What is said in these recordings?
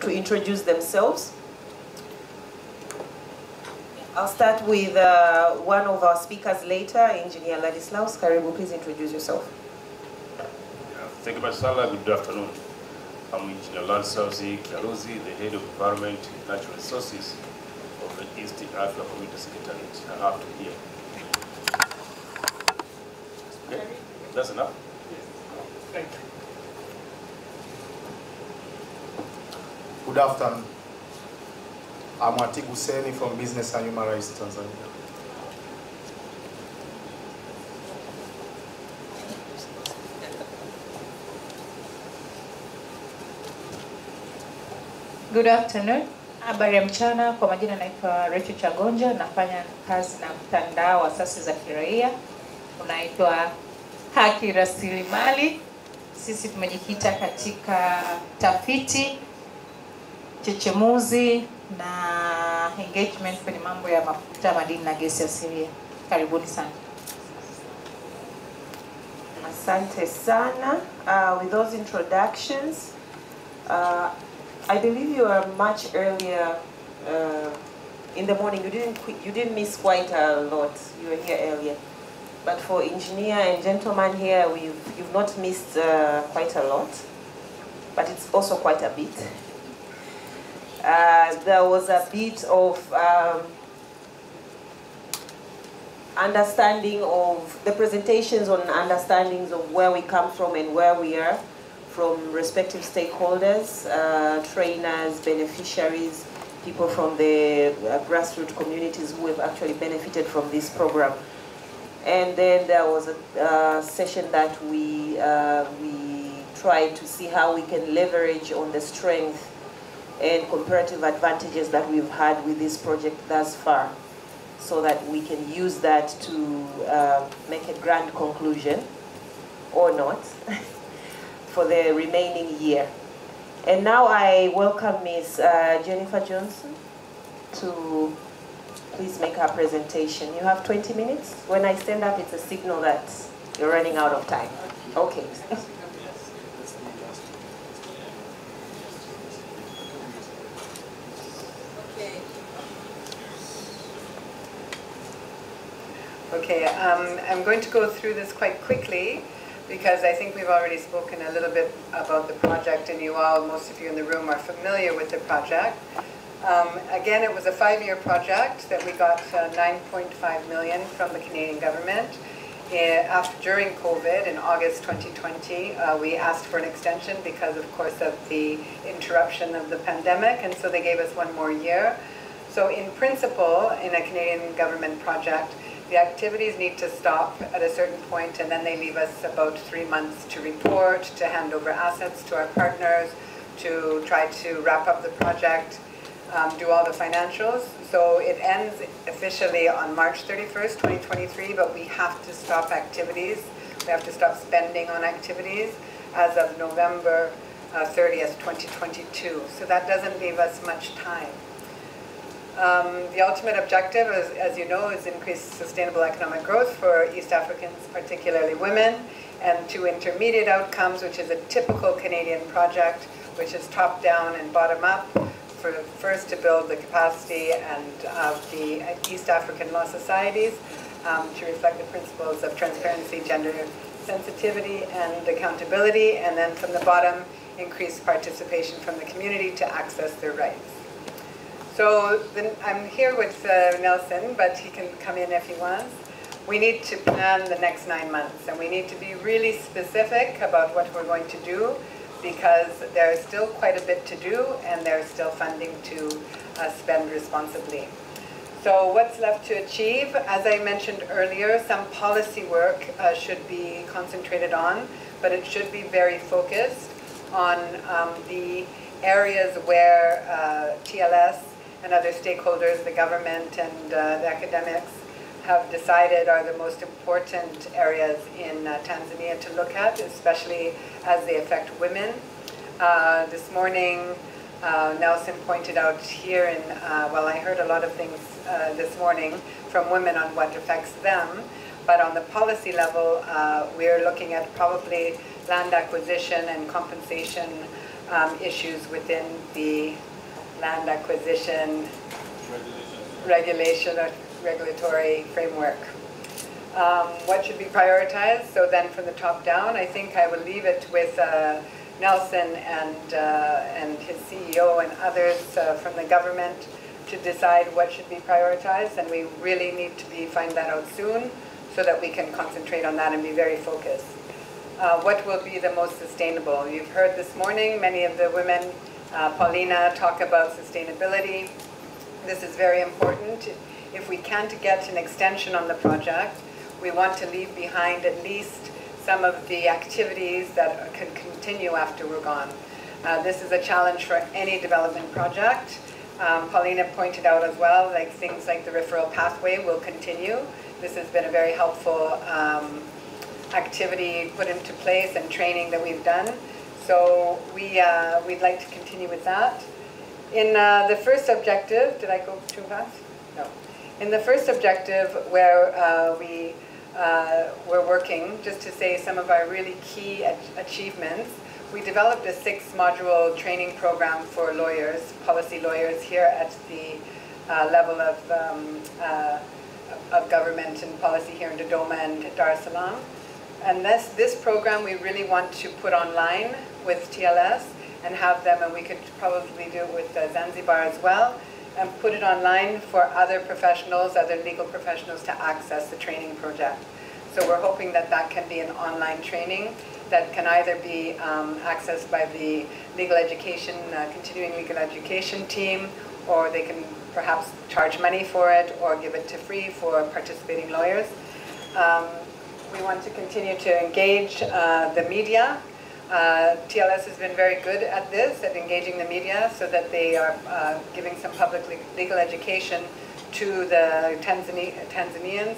to introduce themselves. I'll start with one of our speakers later, Engineer Ladislaus. Karibu, please introduce yourself. Thank you, Pastoral. Good afternoon. I'm Engineer Ladislaus Kialuzi, the Head of Environment and Natural Resources of the East Africa Community Secretariat. I have to hear. Okay, that's enough? Yes. Thank you. Good afternoon. I'm Atiku Seni from Business and Human Rights Tanzania. Good afternoon. Habari ya mchana, kwa majina naitwa Rachel Chagonja, nafanya kazi na mtandao wa asasi za kiraia unaitwa Haki Rasilimali. Sisi tumejikita katika tafiti, chechemuzi na engagement kwenye mambo ya mafuta, madini na gesi asilia. Karibuni sana. Asante sana. With those introductions, I believe you are much earlier in the morning. You didn't miss quite a lot. You were here earlier. But for engineer and gentleman here, you've not missed quite a lot. But it's also quite a bit. There was a bit of understanding of the presentations on understandings of where we come from and where we are from respective stakeholders, trainers, beneficiaries, people from the grassroots communities who have actually benefited from this program. And then there was a session that we tried to see how we can leverage on the strength and comparative advantages that we've had with this project thus far, so that we can use that to make a grand conclusion, or not, for the remaining year. And now I welcome Ms. Jennifer Johnson to please make her presentation. You have 20 minutes. When I stand up, it's a signal that you're running out of time. Okay. Okay, I'm going to go through this quite quickly because I think we've already spoken a little bit about the project, and most of you in the room are familiar with the project. Again, it was a 5-year project that we got 9.5 million from the Canadian government. During COVID, in August 2020, we asked for an extension because, of course, of the interruption of the pandemic, and so they gave us 1 more year. So in principle, in a Canadian government project, the activities need to stop at a certain point, and then they leave us about 3 months to report, to hand over assets to our partners, to try to wrap up the project, do all the financials. So it ends officially on March 31st, 2023, but we have to stop activities. We have to stop spending on activities as of November 30th, 2022. So that doesn't leave us much time. The ultimate objective, as you know, is increased sustainable economic growth for East Africans, particularly women, and 2 intermediate outcomes, which is a typical Canadian project, which is top-down and bottom-up. First, to build the capacity of the East African law societies to reflect the principles of transparency, gender sensitivity, and accountability, and then from the bottom, increase participation from the community to access their rights. So I'm here with Nelson, but he can come in if he wants. We need to plan the next 9 months, and we need to be really specific about what we're going to do, because there's still quite a bit to do, and there's still funding to spend responsibly. So what's left to achieve? As I mentioned earlier, some policy work should be concentrated on, but it should be very focused on the areas where TLS and other stakeholders, the government and the academics, have decided are the most important areas in Tanzania to look at, especially as they affect women. This morning, Nelson pointed out here, well, I heard a lot of things this morning from women on what affects them, but on the policy level, we're looking at probably land acquisition and compensation issues within the land acquisition regulation or regulatory framework. What should be prioritized? So then from the top down, I think I will leave it with Nelson and his CEO and others from the government to decide what should be prioritized, and we really need to find that out soon so that we can concentrate on that and be very focused. What will be the most sustainable? You've heard this morning many of the women, Paulina, talk about sustainability. This is very important. If we can't get an extension on the project, we want to leave behind at least some of the activities that can continue after we're gone. This is a challenge for any development project. Paulina pointed out as well, like things like the referral pathway will continue. This has been a very helpful activity put into place and training that we've done. So we'd like to continue with that. In the first objective, did I go too fast? No. In the first objective where we're working, just to say some of our really key achievements, we developed a 6-module training program for lawyers, policy lawyers here at the level of government and policy here in Dodoma and Dar es Salaam. And this program we really want to put online with TLS and have them, and we could probably do it with Zanzibar as well, and put it online for other professionals, other legal professionals to access the training project. So we're hoping that that can be an online training that can either be accessed by the legal education, continuing legal education team, or they can perhaps charge money for it or give it to free for participating lawyers. We want to continue to engage the media. TLS has been very good at this, at engaging the media, so that they are giving some public legal education to the Tanzanians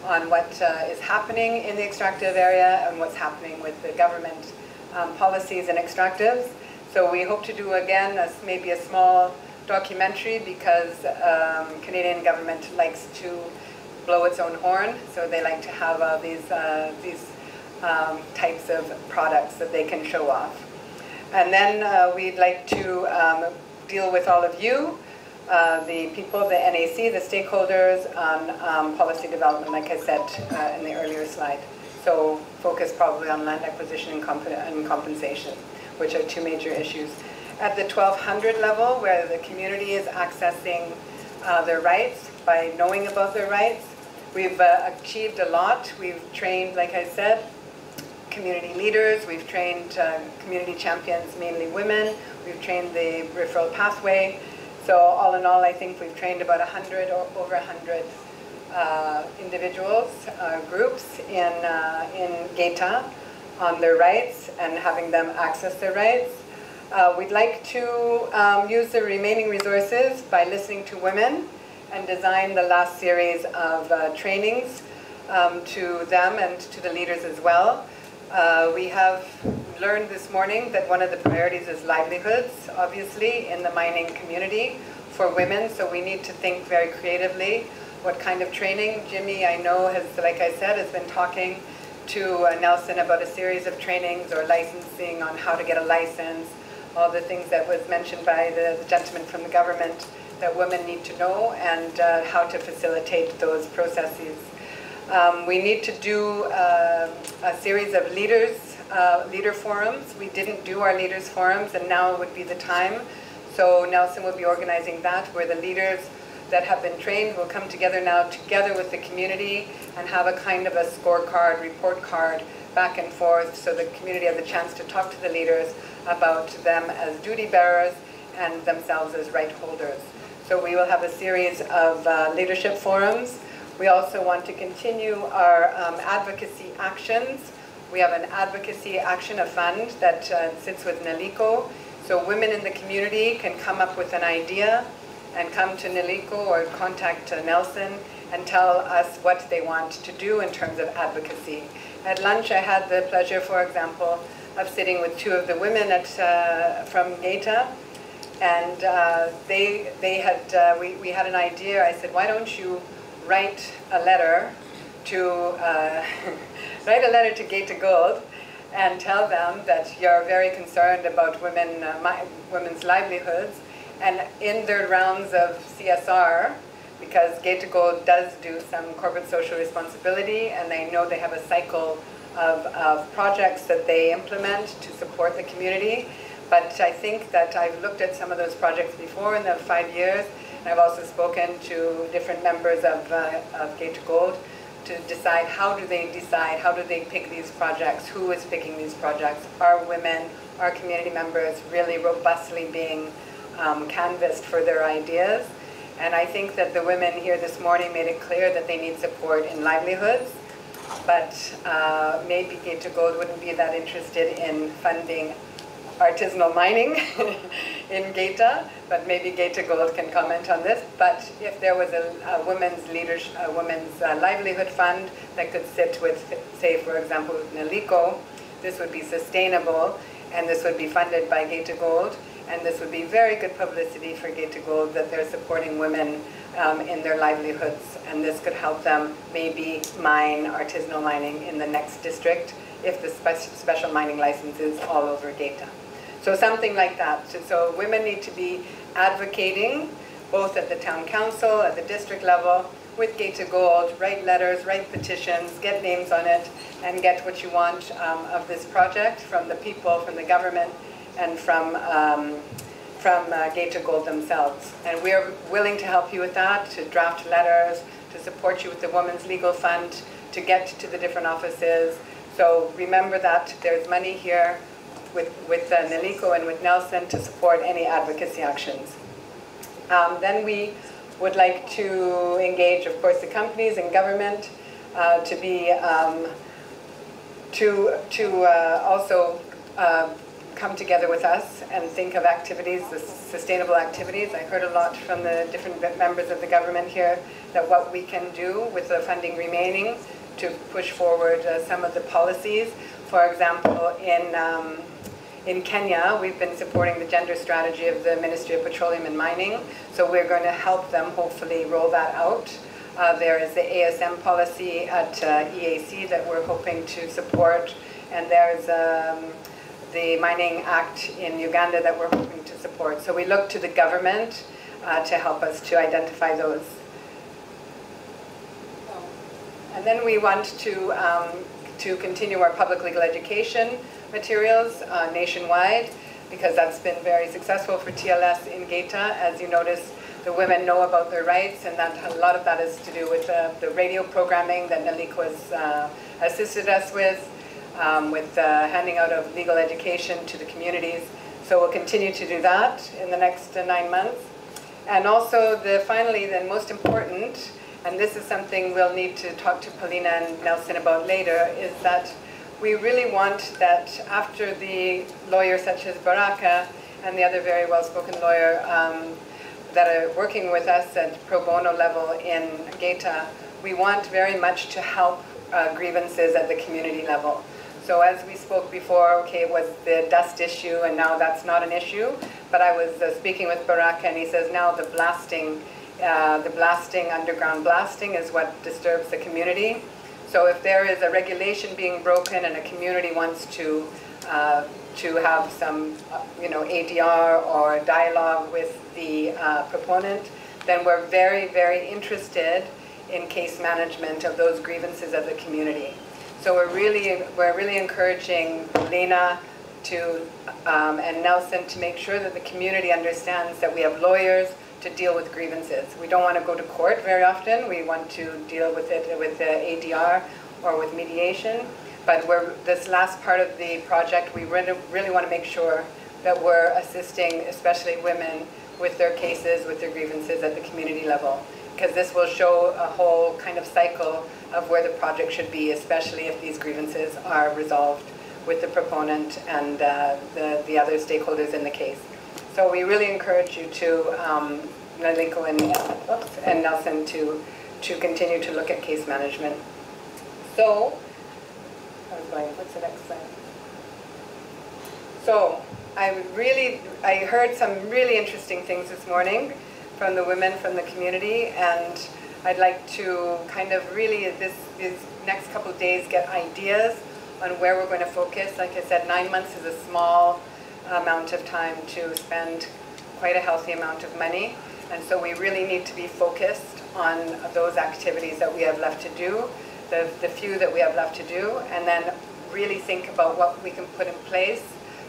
on what is happening in the extractive area and what's happening with the government policies and extractives. So we hope to do again maybe a small documentary, because Canadian government likes to blow its own horn, so they like to have these types of products that they can show off. And then we'd like to deal with all of you, the people, the NAC, the stakeholders, on policy development, like I said in the earlier slide. So focus probably on land acquisition and compensation, which are 2 major issues. At the 1200 level, where the community is accessing their rights by knowing about their rights, we've achieved a lot. We've trained, like I said, community leaders, we've trained community champions, mainly women, we've trained the referral pathway. So all in all, I think we've trained about 100 or over 100 individuals, groups in Gaeta on their rights and having them access their rights. We'd like to use the remaining resources by listening to women and design the last series of trainings to them and to the leaders as well. We have learned this morning that one of the priorities is livelihoods, obviously, in the mining community for women, so we need to think very creatively what kind of training. Jimmy, I know, has, like I said, has been talking to Nelson about a series of trainings or licensing on how to get a license, all the things that was mentioned by the gentleman from the government that women need to know, and how to facilitate those processes. We need to do a series of leader forums. We didn't do our leaders forums, and now would be the time. So Nelson will be organizing that, where the leaders that have been trained will come together now, together with the community, and have a kind of a scorecard, report card, back and forth, so the community has a chance to talk to the leaders about them as duty bearers and themselves as right holders. So we will have a series of leadership forums. We also want to continue our advocacy actions. We have an advocacy action, a fund that sits with NELICO. So women in the community can come up with an idea and come to NELICO or contact Nelson and tell us what they want to do in terms of advocacy. At lunch, I had the pleasure, for example, of sitting with 2 of the women from Gaeta, and we had an idea. I said, why don't you write a letter to Gaeta Gold and tell them that you're very concerned about women's livelihoods. And in their rounds of CSR, because Gate to Gold does do some corporate social responsibility, and they know they have a cycle of projects that they implement to support the community. But I think that I've looked at some of those projects before in the 5 years, and I've also spoken to different members of Gate to Gold to decide how do they pick these projects, who is picking these projects, are women, are community members really robustly being canvassed for their ideas. And I think that the women here this morning made it clear that they need support in livelihoods, but maybe Gate to Gold wouldn't be that interested in funding artisanal mining in Gaeta, but maybe Gate to Gold can comment on this. But if there was a women's livelihood fund that could sit with, say, for example, Naliko, this would be sustainable, and this would be funded by Gate to Gold, and this would be very good publicity for Gate to Gold that they're supporting women in their livelihoods, and this could help them maybe mine artisanal mining in the next district if the special mining license is all over Gaeta. So something like that. So women need to be advocating both at the town council, at the district level, with Gate to Gold, write letters, write petitions, get names on it, and get what you want of this project from the people, from the government, and from Gate to Gold themselves. And we're willing to help you with that, to draft letters, to support you with the Women's Legal Fund, to get to the different offices. So remember that there's money here with Naliko and with Nelson to support any advocacy actions. Then we would like to engage, of course, the companies and government to be also come together with us and think of activities, the sustainable activities. I heard a lot from the different members of the government here that what we can do with the funding remaining to push forward some of the policies. For example, in Kenya, we've been supporting the gender strategy of the Ministry of Petroleum and Mining, so we're going to help them hopefully roll that out. There is the ASM policy at EAC that we're hoping to support, and there's the Mining Act in Uganda that we're hoping to support. So we look to the government to help us to identify those. And then we want to continue our public legal education materials nationwide, because that's been very successful for TLS in Gaeta. As you notice, the women know about their rights, and that a lot of that is to do with the radio programming that Naliko has assisted us with handing out of legal education to the communities. So we'll continue to do that in the next 9 months. And also, finally, the most important, and this is something we'll need to talk to Paulina and Nelson about later, is that we really want that after the lawyers such as Baraka and the other very well-spoken lawyer that are working with us at pro bono level in Gaeta, we want very much to help grievances at the community level. So as we spoke before, okay, it was the dust issue, and now that's not an issue. But I was speaking with Baraka, and he says now the blasting, underground blasting, is what disturbs the community. So if there is a regulation being broken and a community wants to have some, ADR or dialogue with the proponent, then we're very, very interested in case management of those grievances of the community. So we're really encouraging Lena and Nelson to make sure that the community understands that we have lawyers to deal with grievances. We don't want to go to court very often. We want to deal with it with the ADR or with mediation. But this last part of the project, we really want to make sure that we're assisting, especially women, with their cases, with their grievances at the community level. Because this will show a whole kind of cycle of where the project should be, especially if these grievances are resolved with the proponent and the other stakeholders in the case. So we really encourage you to, Naliko and Nelson, to continue to look at case management. So, what's the next slide? So, I heard some really interesting things this morning from the women from the community, and I'd like to kind of really, these next couple of days, get ideas on where we're going to focus. Like I said, 9 months is a small amount of time to spend quite a healthy amount of money. And so we really need to be focused on those activities that we have left to do, the few that we have left to do, and then really think about what we can put in place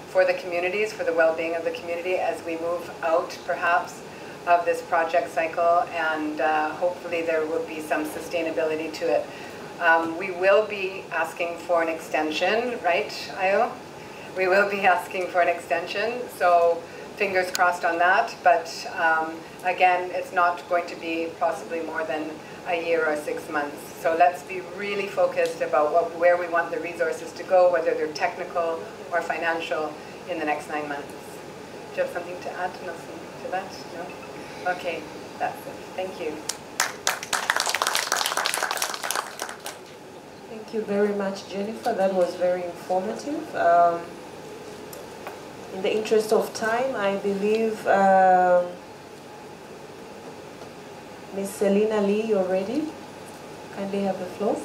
for the communities, for the well-being of the community as we move out, perhaps, of this project cycle, and hopefully there will be some sustainability to it. We will be asking for an extension, right, Ayo? We will be asking for an extension, so fingers crossed on that, but again, it's not going to be possibly more than a year or 6 months. So let's be really focused about where we want the resources to go, whether they're technical or financial, in the next 9 months. Do you have something to add to that? No? Okay, that's it. Thank you. Thank you very much, Jennifer. That was very informative. In the interest of time, I believe Ms. Selina Lee, you're ready. Kindly have the floor.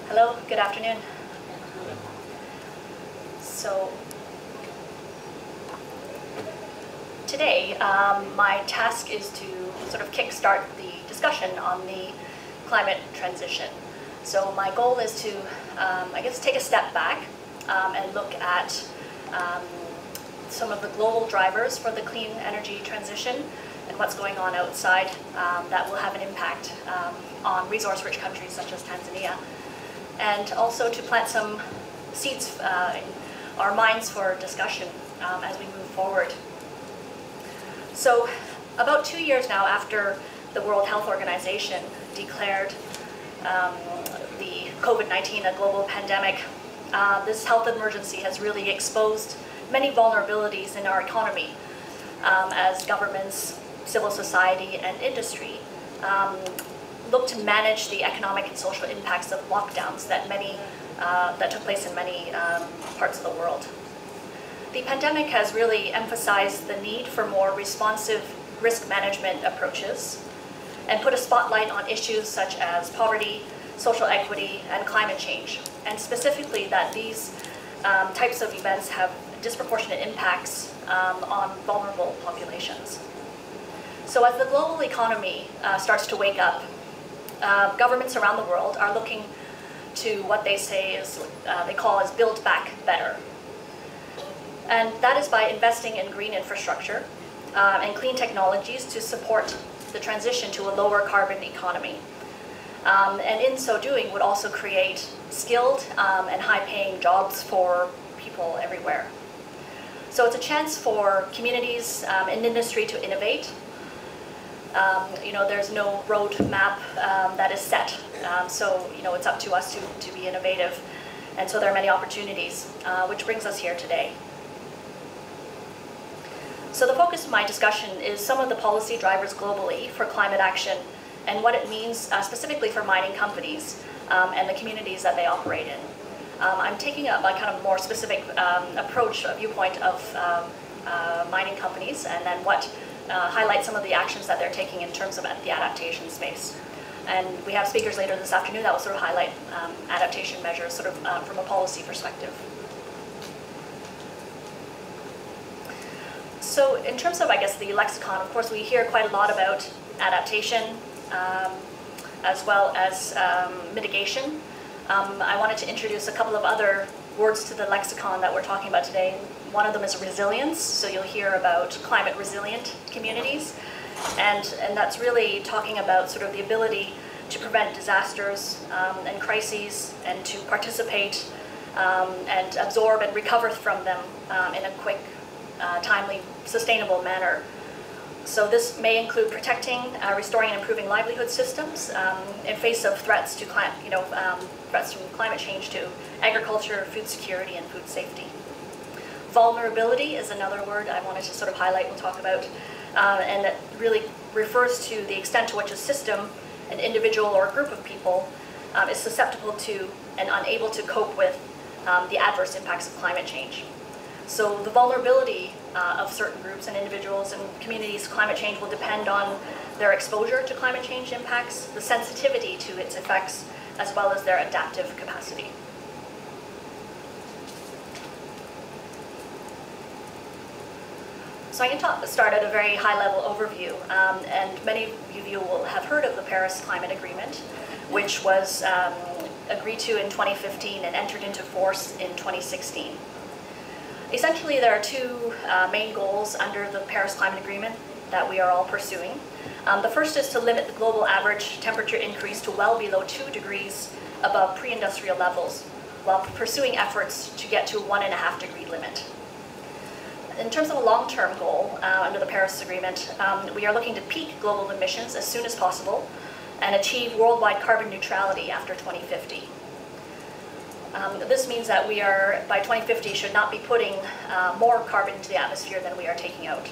Hello, good afternoon. So today, my task is to sort of kickstart the discussion on the climate transition. So my goal is to, I guess, take a step back and look at some of the global drivers for the clean energy transition and what's going on outside that will have an impact on resource-rich countries such as Tanzania. And also to plant some seeds in our minds for discussion as we move forward. So about 2 years now after the World Health Organization declared the COVID-19 a global pandemic, this health emergency has really exposed many vulnerabilities in our economy as governments, civil society, and industry look to manage the economic and social impacts of lockdowns that took place in many parts of the world. The pandemic has really emphasized the need for more responsive risk management approaches and put a spotlight on issues such as poverty, social equity, and climate change, and specifically that these types of events have disproportionate impacts on vulnerable populations. So as the global economy starts to wake up, governments around the world are looking to what they say is, they call as build back better. And that is by investing in green infrastructure and clean technologies to support the transition to a lower carbon economy. And in so doing would also create skilled and high-paying jobs for people everywhere. So it's a chance for communities and industry to innovate. There's no roadmap that is set. So, it's up to us to be innovative. And so there are many opportunities, which brings us here today. So the focus of my discussion is some of the policy drivers globally for climate action and what it means specifically for mining companies and the communities that they operate in. I'm taking a kind of more specific approach, a viewpoint of mining companies, and then what highlight some of the actions that they're taking in terms of the adaptation space. And we have speakers later this afternoon that will sort of highlight adaptation measures sort of from a policy perspective. So in terms of, I guess, the lexicon, of course, we hear quite a lot about adaptation as well as mitigation. I wanted to introduce a couple of other words to the lexicon that we're talking about today. One of them is resilience, so you'll hear about climate resilient communities. And that's really talking about sort of the ability to prevent disasters and crises and to participate and absorb and recover from them in a quick, timely, sustainable manner. So this may include protecting, restoring and improving livelihood systems in face of threats to threats from climate change to agriculture, food security, and food safety. Vulnerability is another word I wanted to sort of highlight, we'll talk about, and it really refers to the extent to which a system, an individual or a group of people is susceptible to and unable to cope with the adverse impacts of climate change. So the vulnerability of certain groups and individuals and communities to climate change will depend on their exposure to climate change impacts, the sensitivity to its effects, as well as their adaptive capacity. So I can start at a very high-level overview, and many of you will have heard of the Paris Climate Agreement, which was agreed to in 2015 and entered into force in 2016. Essentially, there are two main goals under the Paris Climate Agreement that we are all pursuing. The first is to limit the global average temperature increase to well below 2 degrees above pre-industrial levels, while pursuing efforts to get to a 1.5 degree limit. In terms of a long-term goal under the Paris Agreement, we are looking to peak global emissions as soon as possible and achieve worldwide carbon neutrality after 2050. This means that we are, by 2050, should not be putting more carbon into the atmosphere than we are taking out.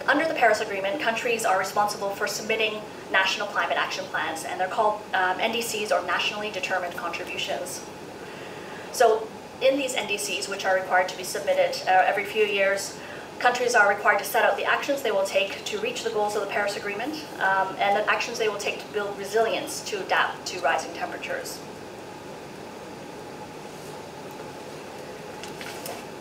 Under the Paris Agreement, countries are responsible for submitting national climate action plans, and they're called NDCs, or nationally determined contributions. So in these NDCs, which are required to be submitted every few years, countries are required to set out the actions they will take to reach the goals of the Paris Agreement, and the actions they will take to build resilience to adapt to rising temperatures.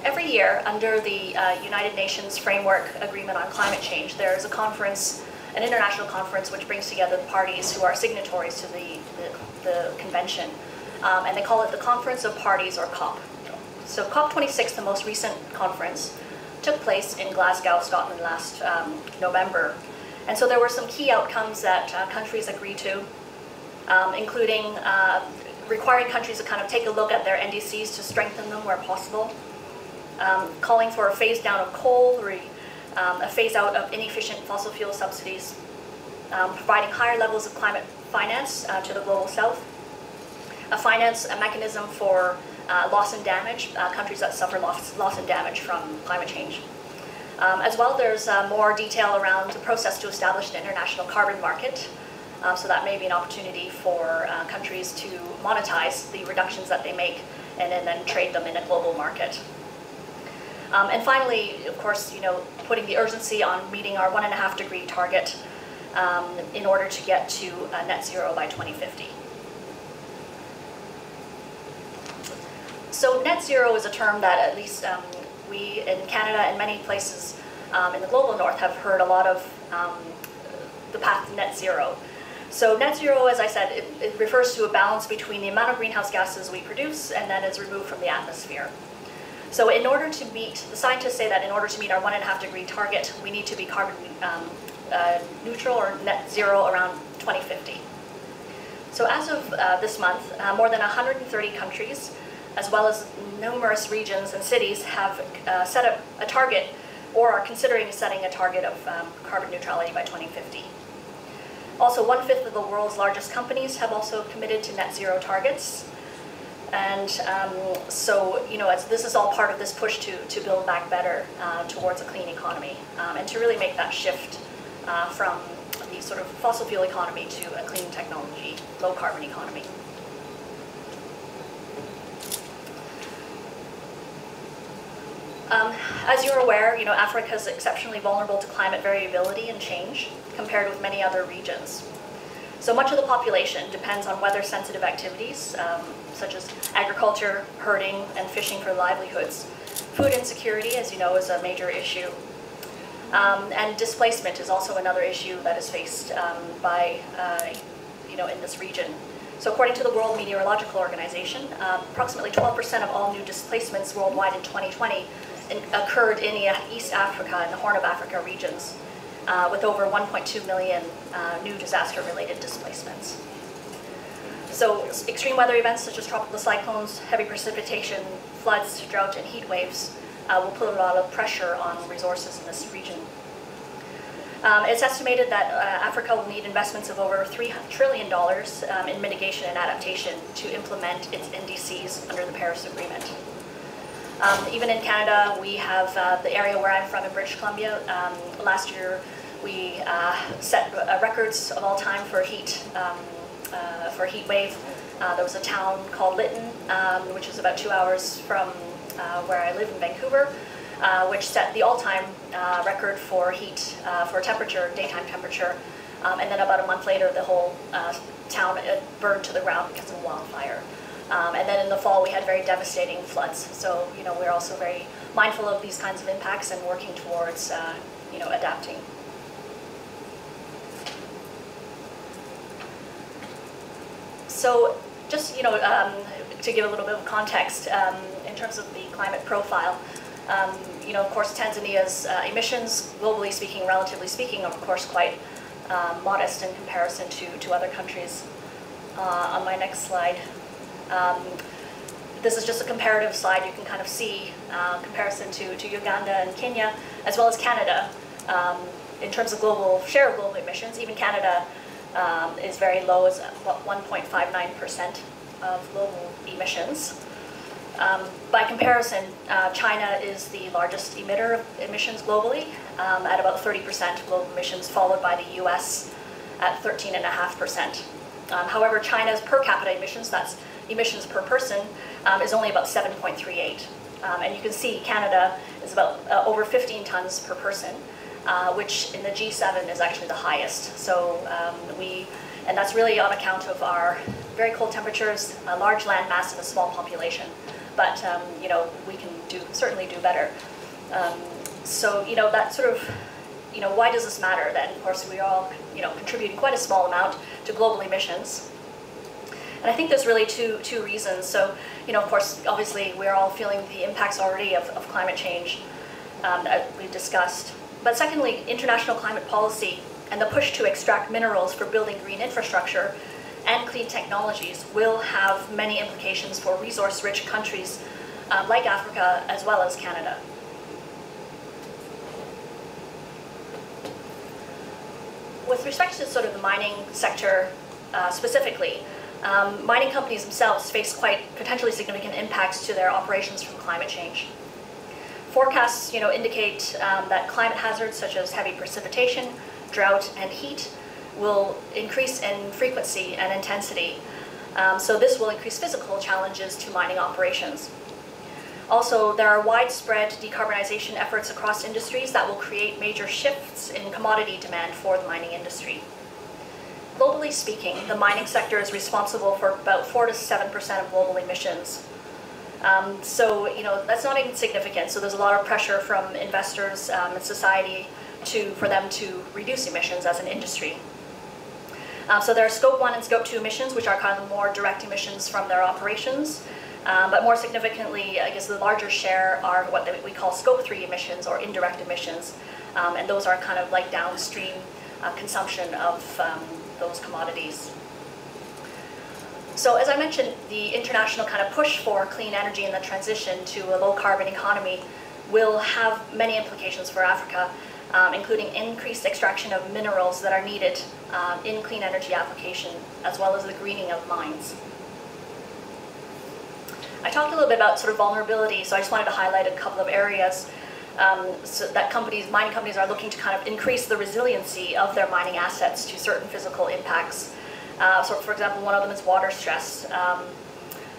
Every year, under the United Nations Framework Agreement on Climate Change, there is a conference, an international conference, which brings together the parties who are signatories to the convention. And they call it the Conference of Parties, or COP. So COP26, the most recent conference, took place in Glasgow, Scotland last November. And so there were some key outcomes that countries agreed to, including requiring countries to kind of take a look at their NDCs to strengthen them where possible, calling for a phase down of coal, a phase out of inefficient fossil fuel subsidies, providing higher levels of climate finance to the global south, a mechanism for loss and damage, countries that suffer loss and damage from climate change. As well, there's more detail around the process to establish an international carbon market. So that may be an opportunity for countries to monetize the reductions that they make and then trade them in a global market. And finally, of course, putting the urgency on meeting our 1.5 degree target in order to get to net zero by 2050. So net zero is a term that at least we in Canada and many places in the global north have heard a lot of the path to net zero. So net zero, as I said, it refers to a balance between the amount of greenhouse gases we produce and then is removed from the atmosphere. So in order to meet, the scientists say that in order to meet our 1.5 degree target, we need to be carbon neutral or net zero around 2050. So as of this month, more than 130 countries, as well as numerous regions and cities, have set up a target or are considering setting a target of carbon neutrality by 2050. Also, 1/5 of the world's largest companies have also committed to net zero targets. And so, this is all part of this push to build back better towards a clean economy and to really make that shift from the sort of fossil fuel economy to a clean technology, low carbon economy. As you're aware, Africa is exceptionally vulnerable to climate variability and change compared with many other regions. So much of the population depends on weather-sensitive activities, such as agriculture, herding, and fishing for livelihoods. Food insecurity, as you know, is a major issue. And displacement is also another issue that is faced by, in this region. So according to the World Meteorological Organization, approximately 12% of all new displacements worldwide in 2020 occurred in East Africa and the Horn of Africa regions, with over 1.2 million new disaster-related displacements. So extreme weather events such as tropical cyclones, heavy precipitation, floods, drought, and heat waves will put a lot of pressure on resources in this region. It's estimated that Africa will need investments of over $3 trillion in mitigation and adaptation to implement its NDCs under the Paris Agreement. Even in Canada, we have the area where I'm from in British Columbia. Last year, we set records of all time for heat wave. There was a town called Lytton, which is about 2 hours from where I live in Vancouver, which set the all-time record for heat, for temperature, daytime temperature. And then about a month later, the whole town burned to the ground because of a wildfire. And then in the fall, we had very devastating floods. So, we're also very mindful of these kinds of impacts and working towards, adapting. So, just, to give a little bit of context, in terms of the climate profile, of course, Tanzania's emissions, globally speaking, relatively speaking, are of course quite modest in comparison to other countries. On my next slide, this is just a comparative slide. You can kind of see comparison to Uganda and Kenya, as well as Canada. In terms of share of global emissions, even Canada is very low, as 1.59% of global emissions. By comparison, China is the largest emitter of emissions globally, at about 30% of global emissions, followed by the US at 13.5%. However, China's per capita emissions, that's emissions per person, is only about 7.38. And you can see Canada is about over 15 tons per person, which in the G7 is actually the highest. So and that's really on account of our very cold temperatures, a large land mass, and a small population. But we can certainly do better. So that sort of, why does this matter then? Of course, we are all contributing quite a small amount to global emissions. And I think there's really two reasons. So, of course, obviously we're all feeling the impacts already of climate change that we've discussed. But secondly, international climate policy and the push to extract minerals for building green infrastructure and clean technologies will have many implications for resource-rich countries like Africa as well as Canada. With respect to sort of the mining sector specifically, mining companies themselves face quite potentially significant impacts to their operations from climate change. Forecasts, indicate that climate hazards such as heavy precipitation, drought, and heat will increase in frequency and intensity. So this will increase physical challenges to mining operations. Also, there are widespread decarbonization efforts across industries that will create major shifts in commodity demand for the mining industry. Globally speaking, the mining sector is responsible for about 4 to 7% of global emissions. So, that's not insignificant. So there's a lot of pressure from investors and society for them to reduce emissions as an industry. So there are Scope 1 and Scope 2 emissions, which are kind of more direct emissions from their operations. But more significantly, I guess the larger share are what we call Scope 3 emissions or indirect emissions. And those are kind of like downstream consumption of those commodities. So as I mentioned, the international kind of push for clean energy and the transition to a low carbon economy will have many implications for Africa, including increased extraction of minerals that are needed in clean energy application, as well as the greening of mines. I talked a little bit about sort of vulnerability, so I just wanted to highlight a couple of areas so that mining companies are looking to kind of increase the resiliency of their mining assets to certain physical impacts. So for example, one of them is water stress.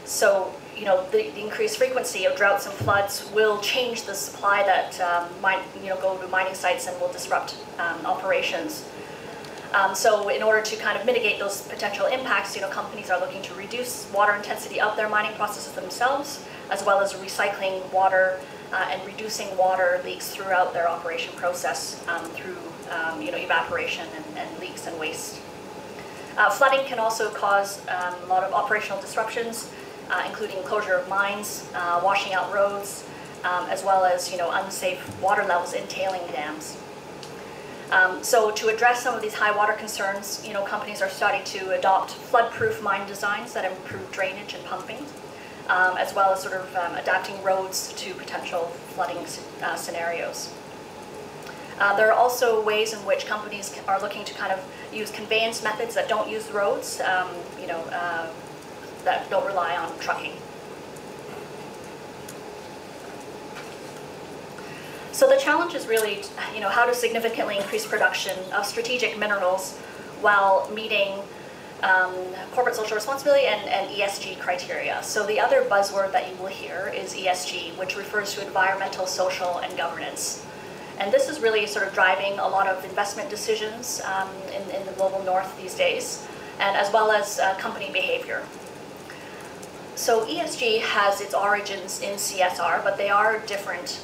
So the increased frequency of droughts and floods will change the supply that go to mining sites and will disrupt operations. So in order to kind of mitigate those potential impacts, companies are looking to reduce water intensity of their mining processes themselves, as well as recycling water and reducing water leaks throughout their operation process through evaporation and leaks and waste. Flooding can also cause a lot of operational disruptions, including closure of mines, washing out roads, as well as unsafe water levels in tailing dams. So to address some of these high water concerns, companies are starting to adopt flood-proof mine designs that improve drainage and pumping, as well as sort of adapting roads to potential flooding scenarios. There are also ways in which companies are looking to kind of use conveyance methods that don't use roads, that don't rely on trucking. So the challenge is really, how to significantly increase production of strategic minerals while meeting corporate social responsibility and ESG criteria. So the other buzzword that you will hear is ESG, which refers to environmental, social, and governance. And this is really sort of driving a lot of investment decisions in the global north these days, and as well as company behavior. So ESG has its origins in CSR, but they are different,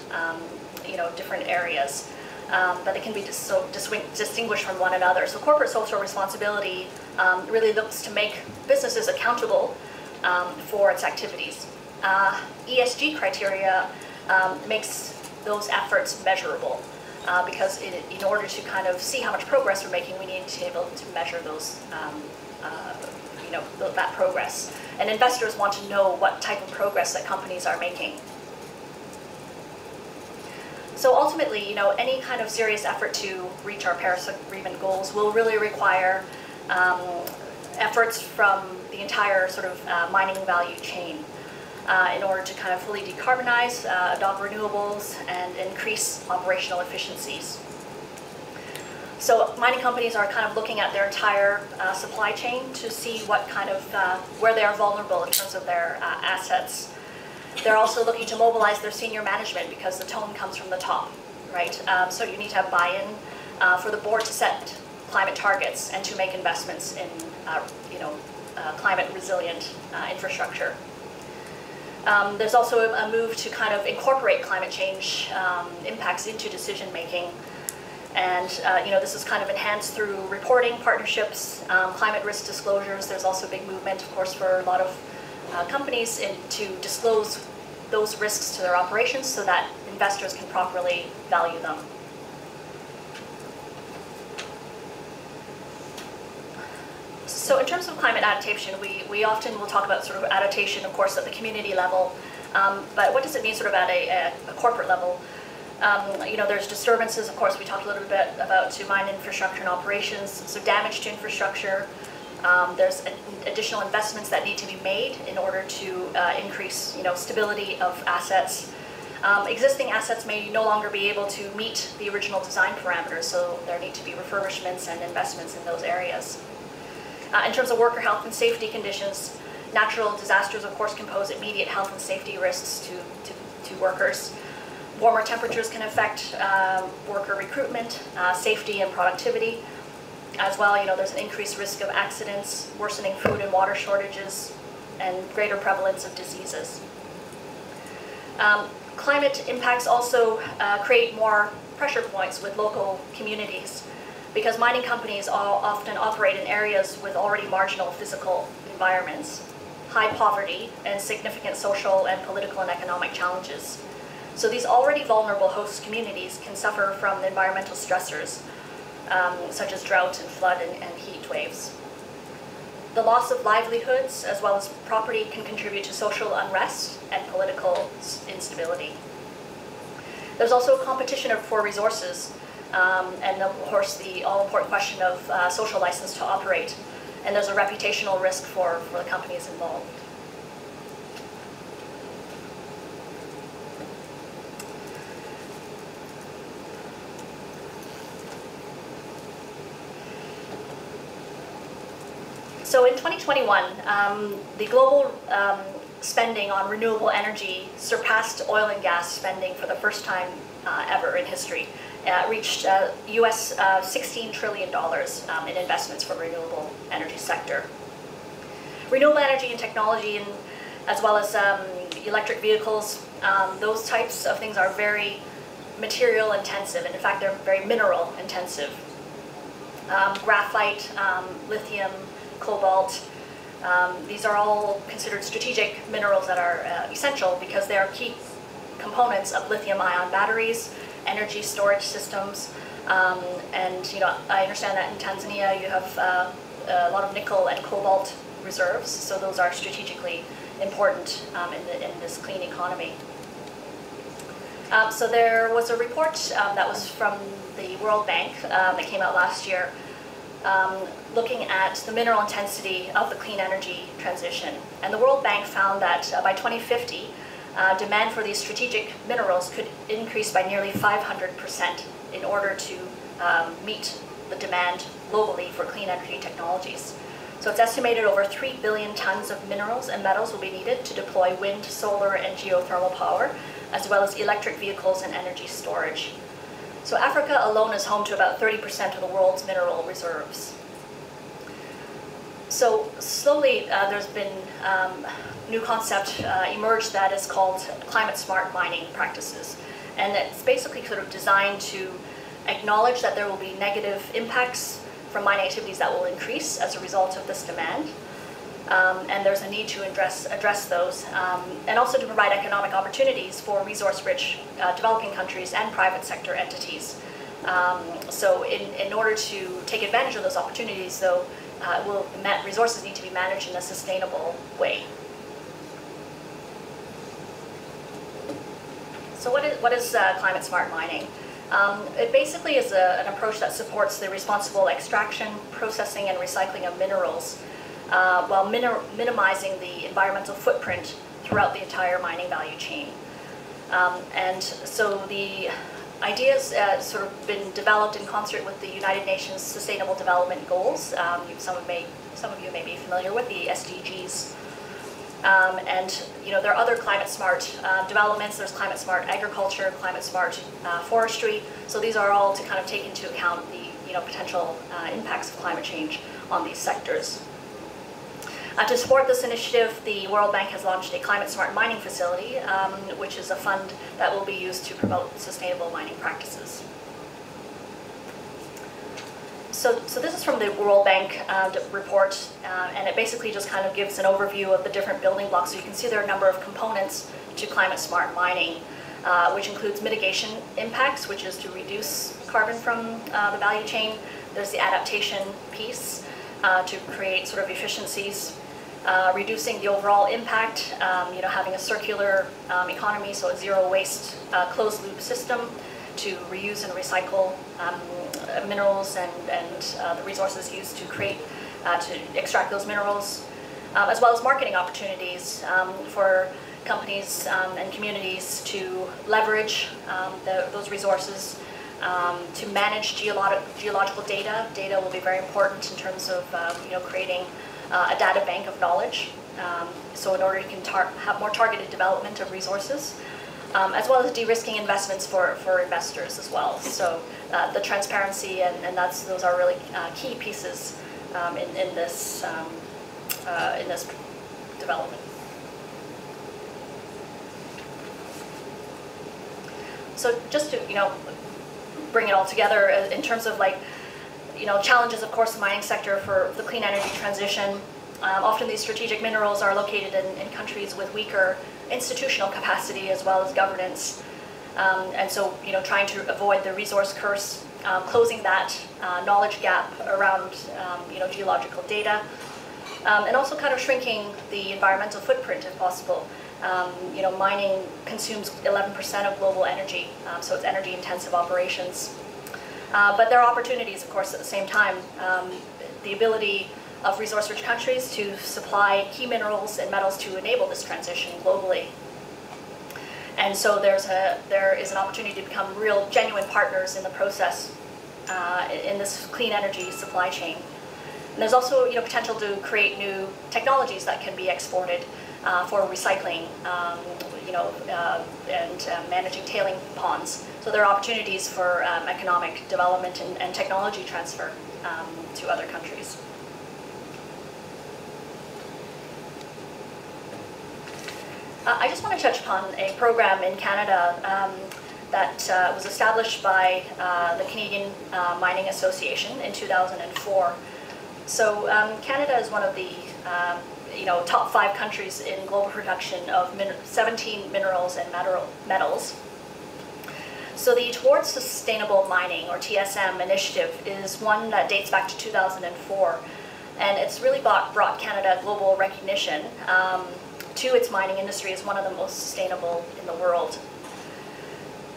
different areas. But it can be distinguished from one another. So corporate social responsibility really looks to make businesses accountable for its activities. ESG criteria makes those efforts measurable because in order to kind of see how much progress we're making, we need to be able to measure those, that progress. And investors want to know what type of progress that companies are making. So ultimately, any kind of serious effort to reach our Paris Agreement goals will really require efforts from the entire sort of mining value chain in order to kind of fully decarbonize, adopt renewables, and increase operational efficiencies. So mining companies are kind of looking at their entire supply chain to see what kind of, where they are vulnerable in terms of their assets. They're also looking to mobilize their senior management because the tone comes from the top, right? So you need to have buy-in for the board to set climate targets and to make investments in, climate resilient infrastructure. There's also a move to kind of incorporate climate change impacts into decision making. And this is kind of enhanced through reporting, partnerships, climate risk disclosures. There's also a big movement, of course, for a lot of companies to disclose those risks to their operations so that investors can properly value them. So in terms of climate adaptation, we often will talk about sort of adaptation, of course, at the community level. But what does it mean sort of at a corporate level? There's disturbances, of course, we talked a little bit about to mine infrastructure and operations, so damage to infrastructure. There's additional investments that need to be made in order to increase, stability of assets. Existing assets may no longer be able to meet the original design parameters, so there need to be refurbishments and investments in those areas. In terms of worker health and safety conditions, natural disasters, of course, can pose immediate health and safety risks to workers. Warmer temperatures can affect worker recruitment, safety, and productivity. As well, there's an increased risk of accidents, worsening food and water shortages, and greater prevalence of diseases. Climate impacts also create more pressure points with local communities because mining companies often operate in areas with already marginal physical environments, high poverty, and significant social and political and economic challenges. So these already vulnerable host communities can suffer from environmental stressors, such as drought and flood and heat waves. The loss of livelihoods as well as property can contribute to social unrest and political instability. There's also a competition for resources and of course the all-important question of social license to operate. And there's a reputational risk for the companies involved. So in 2021, the global spending on renewable energy surpassed oil and gas spending for the first time ever in history. It reached US $16 trillion in investments for renewable energy sector. Renewable energy and technology, and as well as electric vehicles, those types of things are very material intensive, and in fact they're very mineral intensive. Graphite, lithium, cobalt, these are all considered strategic minerals that are essential because they are key components of lithium-ion batteries, energy storage systems, and I understand that in Tanzania you have a lot of nickel and cobalt reserves, so those are strategically important in this clean economy. So there was a report that was from the World Bank that came out last year, looking at the mineral intensity of the clean energy transition. And the World Bank found that by 2050, demand for these strategic minerals could increase by nearly 500% in order to meet the demand globally for clean energy technologies. So it's estimated over 3 billion tons of minerals and metals will be needed to deploy wind, solar, and geothermal power, as well as electric vehicles and energy storage. So Africa alone is home to about 30% of the world's mineral reserves. So slowly there's been new concept emerged that is called climate smart mining practices. And it's basically sort of designed to acknowledge that there will be negative impacts from mining activities that will increase as a result of this demand. And there's a need to address those, and also to provide economic opportunities for resource-rich developing countries and private sector entities. So in order to take advantage of those opportunities, though, resources need to be managed in a sustainable way. So what is climate smart mining? It basically is an approach that supports the responsible extraction, processing, and recycling of minerals, while minimizing the environmental footprint throughout the entire mining value chain. And so the ideas sort of been developed in concert with the United Nations Sustainable Development Goals. Some of you may be familiar with the SDGs. And there are other climate smart developments. There's climate smart agriculture, climate smart forestry. So these are all to kind of take into account the potential impacts of climate change on these sectors. To support this initiative, the World Bank has launched a climate smart mining facility, which is a fund that will be used to promote sustainable mining practices. So this is from the World Bank report, and it basically just kind of gives an overview of the different building blocks. So you can see there are a number of components to climate smart mining, which includes mitigation impacts, which is to reduce carbon from the value chain. There's the adaptation piece to create sort of efficiencies, reducing the overall impact, having a circular economy, so a zero waste closed loop system to reuse and recycle minerals and the resources used to extract those minerals, as well as marketing opportunities for companies and communities to leverage those resources, to manage geological data. Data will be very important in terms of creating a data bank of knowledge. So in order you can have more targeted development of resources, as well as de-risking investments for investors as well. So the transparency and those are really key pieces in this development. So just to bring it all together in terms of challenges, of course, the mining sector for the clean energy transition. Often these strategic minerals are located in countries with weaker institutional capacity as well as governance. And so, trying to avoid the resource curse, closing that knowledge gap around, geological data, and also kind of shrinking the environmental footprint if possible. Mining consumes 11% of global energy, so it's energy-intensive operations. But there are opportunities, of course, at the same time. The ability of resource-rich countries to supply key minerals and metals to enable this transition globally. And so there is an opportunity to become real, genuine partners in the process in this clean energy supply chain. And there's also potential to create new technologies that can be exported for recycling, and managing tailing ponds. So there are opportunities for economic development and technology transfer to other countries. I just want to touch upon a program in Canada that was established by the Canadian Mining Association in 2004. So Canada is one of the top 5 countries in global production of 17 minerals and metals. So the Towards Sustainable Mining, or TSM initiative, is one that dates back to 2004. And it's really brought Canada global recognition to its mining industry as one of the most sustainable in the world.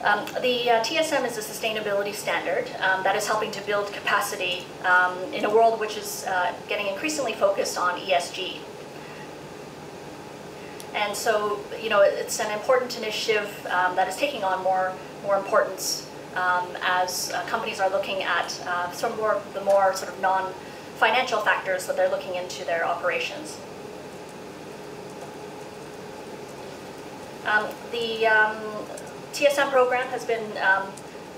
The TSM is a sustainability standard that is helping to build capacity in a world which is getting increasingly focused on ESG. And so, it's an important initiative that is taking on more importance as companies are looking at the more sort of non-financial factors that they're looking into their operations. The TSM program has been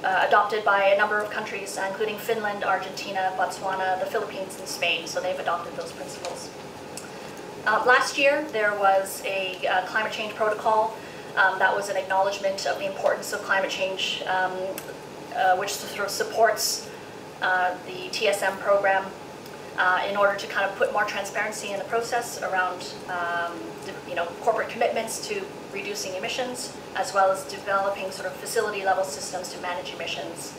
adopted by a number of countries, including Finland, Argentina, Botswana, the Philippines, and Spain. So they've adopted those principles. Last year, there was a climate change protocol that was an acknowledgement of the importance of climate change, which sort of supports the TSM program in order to kind of put more transparency in the process around corporate commitments to reducing emissions, as well as developing sort of facility level systems to manage emissions.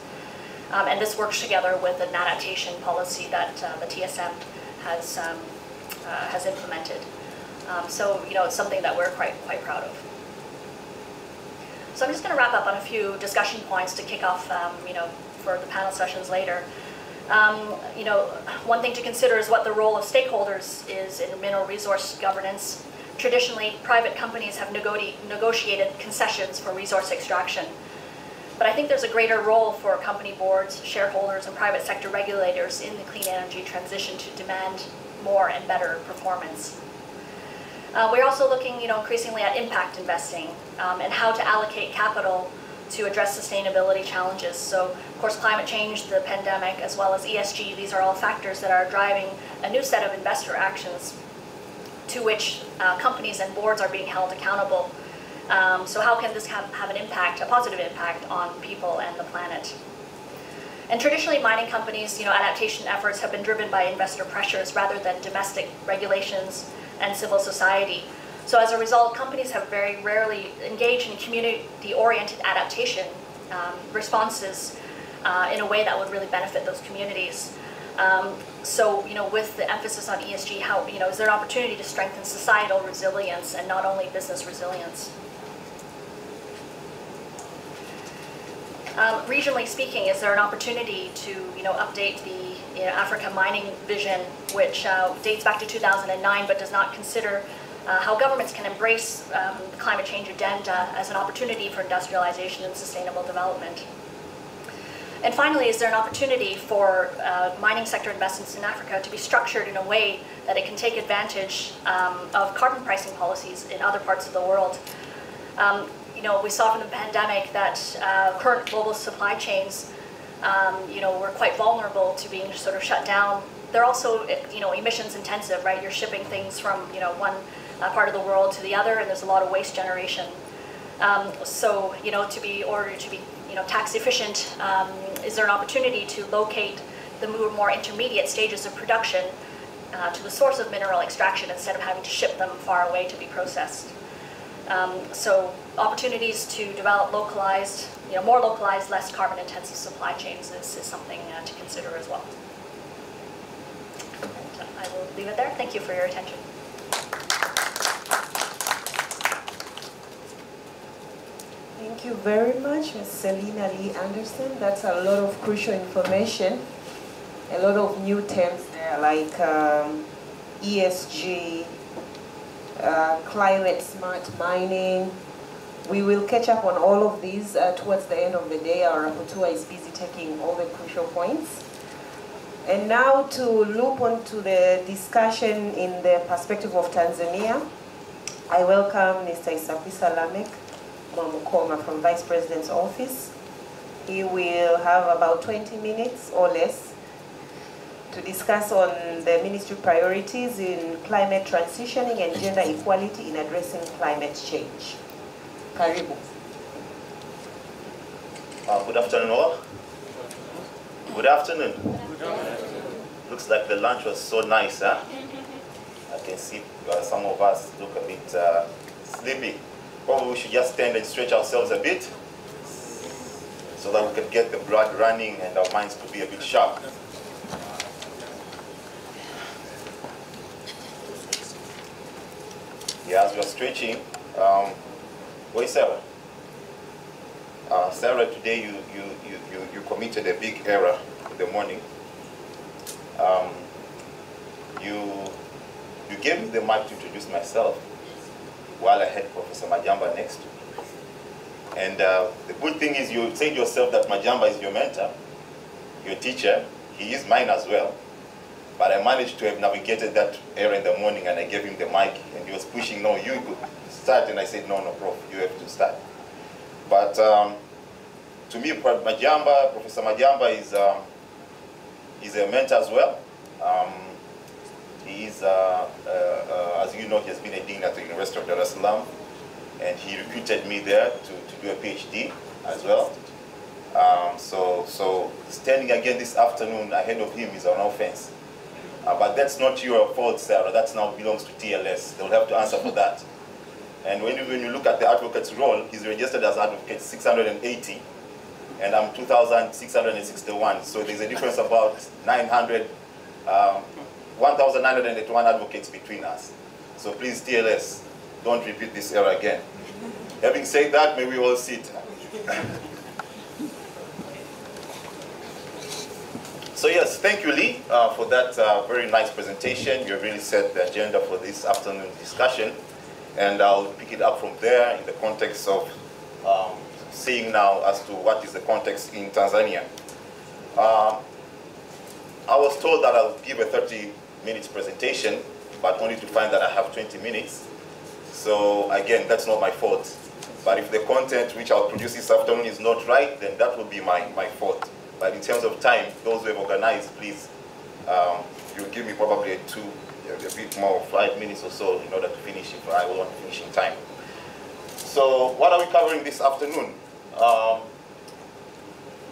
And this works together with an adaptation policy that the TSM has implemented. So it's something that we're quite proud of. So I'm just going to wrap up on a few discussion points to kick off, for the panel sessions later. One thing to consider is what the role of stakeholders is in mineral resource governance. Traditionally, private companies have negotiated concessions for resource extraction. But I think there's a greater role for company boards, shareholders, and private sector regulators in the clean energy transition to demand more and better performance. We're also looking, increasingly at impact investing and how to allocate capital to address sustainability challenges. So, of course, climate change, the pandemic, as well as ESG, these are all factors that are driving a new set of investor actions to which companies and boards are being held accountable. So how can this have an impact, a positive impact on people and the planet? And traditionally, mining companies, adaptation efforts have been driven by investor pressures rather than domestic regulations and civil society. So as a result, companies have very rarely engaged in community-oriented adaptation responses in a way that would really benefit those communities. So, with the emphasis on ESG, how, is there an opportunity to strengthen societal resilience and not only business resilience? Regionally speaking, is there an opportunity to, update the Africa mining vision, which dates back to 2009, but does not consider how governments can embrace the climate change agenda as an opportunity for industrialization and sustainable development? And finally, is there an opportunity for mining sector investments in Africa to be structured in a way that it can take advantage of carbon pricing policies in other parts of the world? We saw from the pandemic that current global supply chains, were quite vulnerable to being sort of shut down. They're also, emissions intensive, right? You're shipping things from, one part of the world to the other, and there's a lot of waste generation. So, order to be tax efficient, is there an opportunity to locate the more intermediate stages of production to the source of mineral extraction instead of having to ship them far away to be processed? So opportunities to develop localized, more localized, less carbon intensive supply chains is something to consider as well. And I will leave it there. Thank you for your attention. Thank you very much, Ms. Selina Lee Anderson. That's a lot of crucial information, a lot of new terms there like ESG, climate smart mining. We will catch up on all of these towards the end of the day. Our rapporteur is busy taking all the crucial points. And now to loop onto the discussion in the perspective of Tanzania, I welcome Mr. Isakwisa Lamek Mwamukoma from Vice President's Office. He will have about 20 minutes or less to discuss on the ministry priorities in climate transitioning and gender equality in addressing climate change. Karibu. Good afternoon all. Good afternoon. Looks like the lunch was so nice, huh? I can see some of us look a bit sleepy. Probably we should just stand and stretch ourselves a bit so that we can get the blood running and our minds to be a bit sharp. Yeah, as we are stretching, where's Sarah? Sarah, today you committed a big error in the morning. You gave me the mic to introduce myself, while I had Professor Majamba next to me. And the good thing is you said yourself that Majamba is your mentor, your teacher. He is mine as well. But I managed to have navigated that area in the morning, and I gave him the mic, and he was pushing, no, you could start. And I said, no, Prof, you have to start. But to me, Professor Majamba is a mentor as well. He is, as you know, he has been a dean at the University of Dar es Salaam, and he recruited me there to do a PhD as well. So standing again this afternoon ahead of him is an offense. But that's not your fault, Sarah. That now belongs to TLS. They'll have to answer for that. And when you look at the advocate's role, he's registered as advocate 680, and I'm 2,661. So there's a difference about 1,981 advocates between us. So please, TLS, don't repeat this error again. Having said that, may we all sit. So yes, thank you, Lee, for that very nice presentation. You really set the agenda for this afternoon discussion. And I'll pick it up from there in the context of seeing now as to what is the context in Tanzania. I was told that I'll give a 30 minutes presentation, but only to find that I have 20 minutes. So again, that's not my fault. But if the content which I'll produce this afternoon is not right, then that will be my fault. But in terms of time, those who have organized, please, you'll give me probably a bit more, 5 minutes or so in order to finish if I want to finish in time. So what are we covering this afternoon?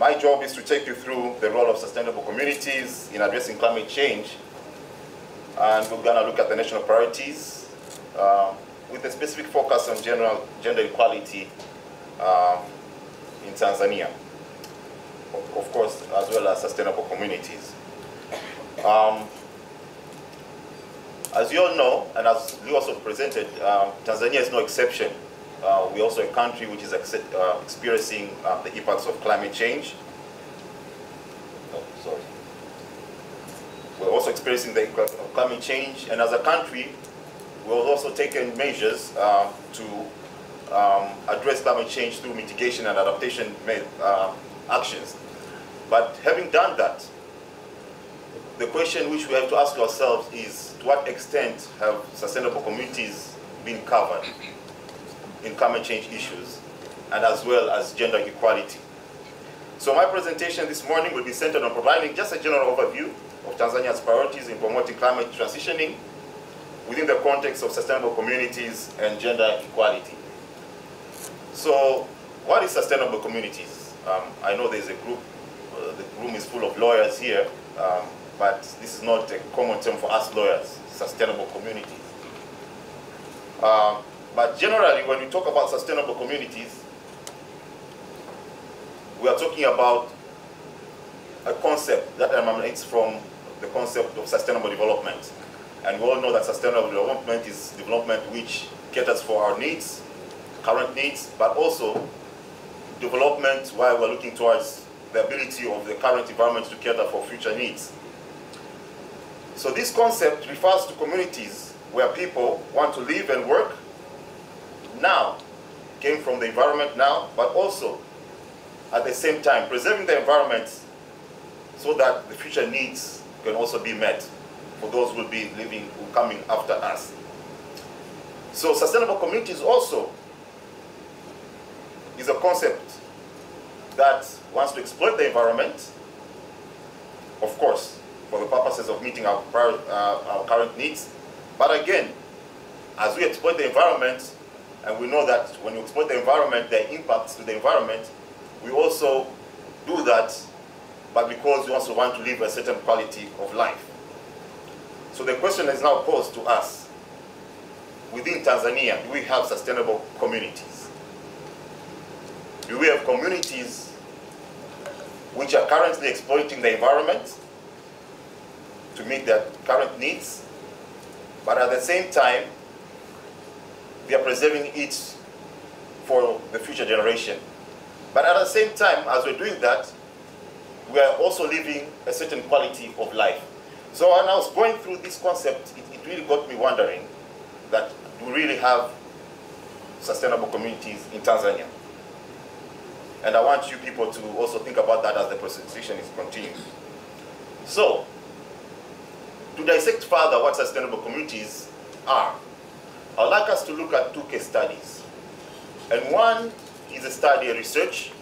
My job is to take you through the role of sustainable communities in addressing climate change. And we're going to look at the national priorities with a specific focus on gender equality in Tanzania. Of course, as well as sustainable communities. As you all know, and as we also presented, Tanzania is no exception. We're also a country which is experiencing the impacts of climate change. We're also experiencing the impact of climate change, and as a country, we've also taken measures to address climate change through mitigation and adaptation actions. But having done that, the question which we have to ask ourselves is, to what extent have sustainable communities been covered in climate change issues, and as well as gender equality? So my presentation this morning will be centered on providing just a general overview of Tanzania's priorities in promoting climate transitioning within the context of sustainable communities and gender equality. So what is sustainable communities? I know there's a group, the room is full of lawyers here, but this is not a common term for us lawyers, sustainable communities. But generally, when we talk about sustainable communities, we are talking about a concept that emanates from the concept of sustainable development. And we all know that sustainable development is development which caters for our needs, current needs, but also development while we're looking towards the ability of the current environment to cater for future needs. So this concept refers to communities where people want to live and work now, came from the environment now, but also at the same time preserving the environment so that the future needs can also be met for those who will be living, who coming after us. So sustainable communities also is a concept that wants to exploit the environment, of course, for the purposes of meeting our current needs. But again, as we exploit the environment, and we know that when you exploit the environment, there are impacts to the environment, we also do that, but because we also want to live a certain quality of life. So the question is now posed to us. Within Tanzania, do we have sustainable communities? Do we have communities which are currently exploiting the environment to meet their current needs, but at the same time, they are preserving it for the future generation? But at the same time, as we're doing that, we are also living a certain quality of life. So when I was going through this concept, it really got me wondering that do we really have sustainable communities in Tanzania. And I want you people to also think about that as the presentation is continuing. So, to dissect further what sustainable communities are, I'd like us to look at 2 case studies. And one is a study, a research.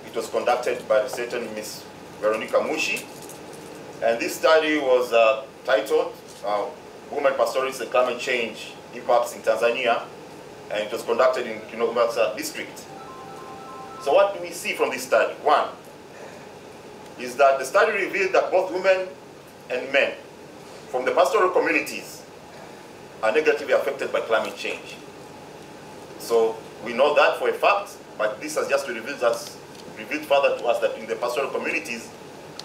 It was conducted by a certain Miss Veronica Mushi. And this study was titled Women Pastoralists and Climate Change Impacts in Tanzania. And it was conducted in Kinshasa district. So what do we see from this study? One is that the study revealed that both women and men from the pastoral communities are negatively affected by climate change. So we know that for a fact, but this has just revealed further to us that in the pastoral communities,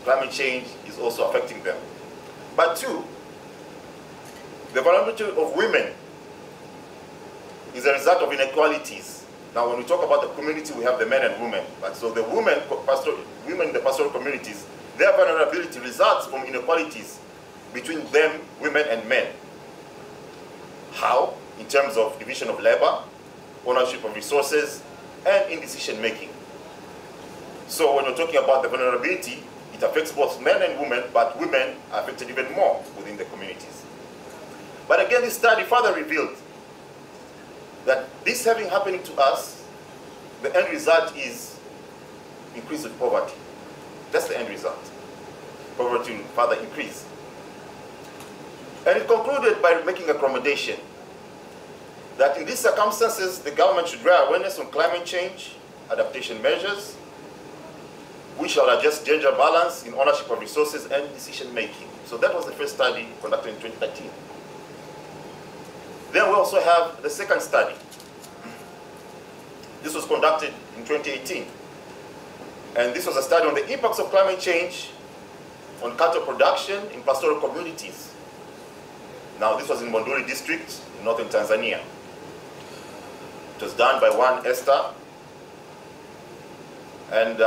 climate change is also affecting them. But 2, the vulnerability of women is a result of inequalities. Now, when we talk about the community, we have the men and women. But so the women in the pastoral communities, their vulnerability results from inequalities between them, women and men. How? In terms of division of labor, ownership of resources, and in decision making. So when we're talking about the vulnerability, it affects both men and women, but women are affected even more within the communities. But again, this study further revealed that this having happening to us, the end result is increase of poverty. That's the end result. Poverty will further increase. And it concluded by making a recommendation that in these circumstances, the government should raise awareness on climate change, adaptation measures, which shall adjust gender balance in ownership of resources and decision making. So that was the first study conducted in 2013. Then we also have the second study. This was conducted in 2018. And this was a study on the impacts of climate change on cattle production in pastoral communities. Now, this was in Monduli district in northern Tanzania. It was done by one Esther. And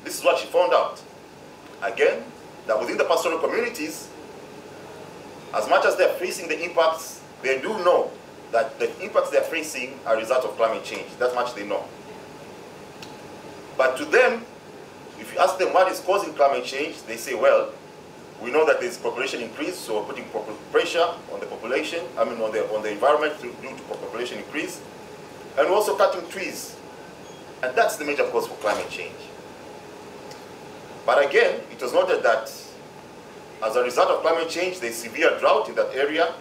this is what she found out. Again, that within the pastoral communities, as much as they're facing the impacts, they do know that the impacts they're facing are a result of climate change. That much they know. But to them, if you ask them what is causing climate change, they say, well, we know that there's population increase, so we're putting pressure on the population, on the environment due to population increase, and we're also cutting trees. And that's the major cause for climate change. But again, it was noted that as a result of climate change, there's severe drought in that area.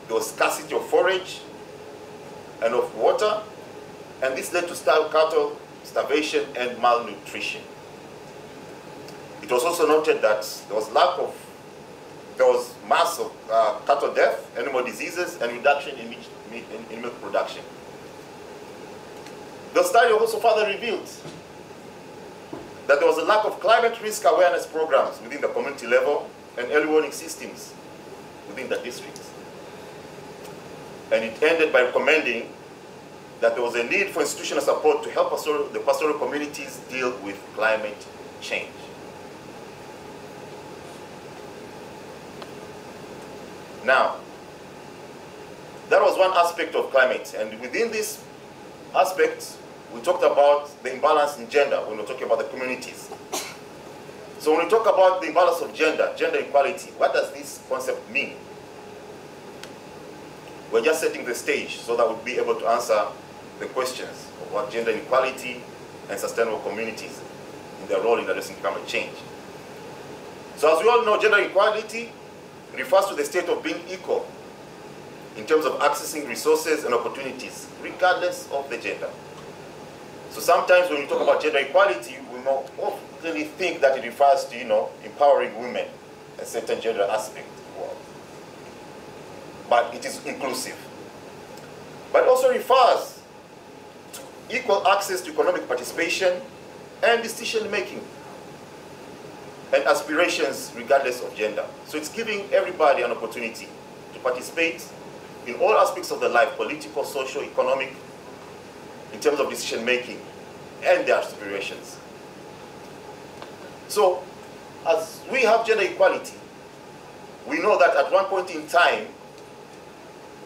There was scarcity of forage and of water, and this led to cattle starvation and malnutrition. It was also noted that there was mass of cattle death, animal diseases, and reduction in milk production. The study also further revealed that there was a lack of climate risk awareness programs within the community level and early warning systems within the district. And it ended by recommending that there was a need for institutional support to help the pastoral communities deal with climate change. Now, that was one aspect of climate, and within this aspect, we talked about the imbalance in gender when we're talking about the communities. So when we talk about the imbalance of gender equality, what does this concept mean? We're just setting the stage so that we'll be able to answer the questions about gender inequality and sustainable communities in their role in addressing climate change. So as we all know, gender equality refers to the state of being equal in terms of accessing resources and opportunities, regardless of the gender. So sometimes when we talk about gender equality, we more often think that it refers to, empowering women, a certain gender aspect. But it is inclusive. But it also refers to equal access to economic participation and decision making and aspirations regardless of gender. So it's giving everybody an opportunity to participate in all aspects of their life, political, social, economic, in terms of decision making and their aspirations. So as we have gender equality, we know that at one point in time,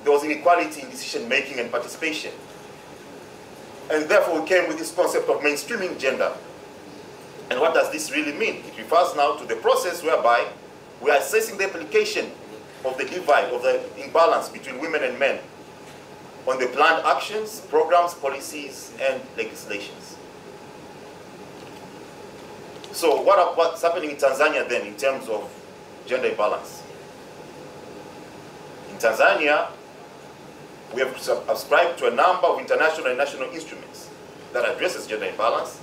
there was inequality in decision making and participation. And therefore we came with this concept of mainstreaming gender. And what does this really mean? It refers now to the process whereby we are assessing the application of the divide, of the imbalance between women and men on the planned actions, programs, policies, and legislations. So what's happening in Tanzania then in terms of gender imbalance? In Tanzania, we have subscribed to a number of international and national instruments that addresses gender imbalance,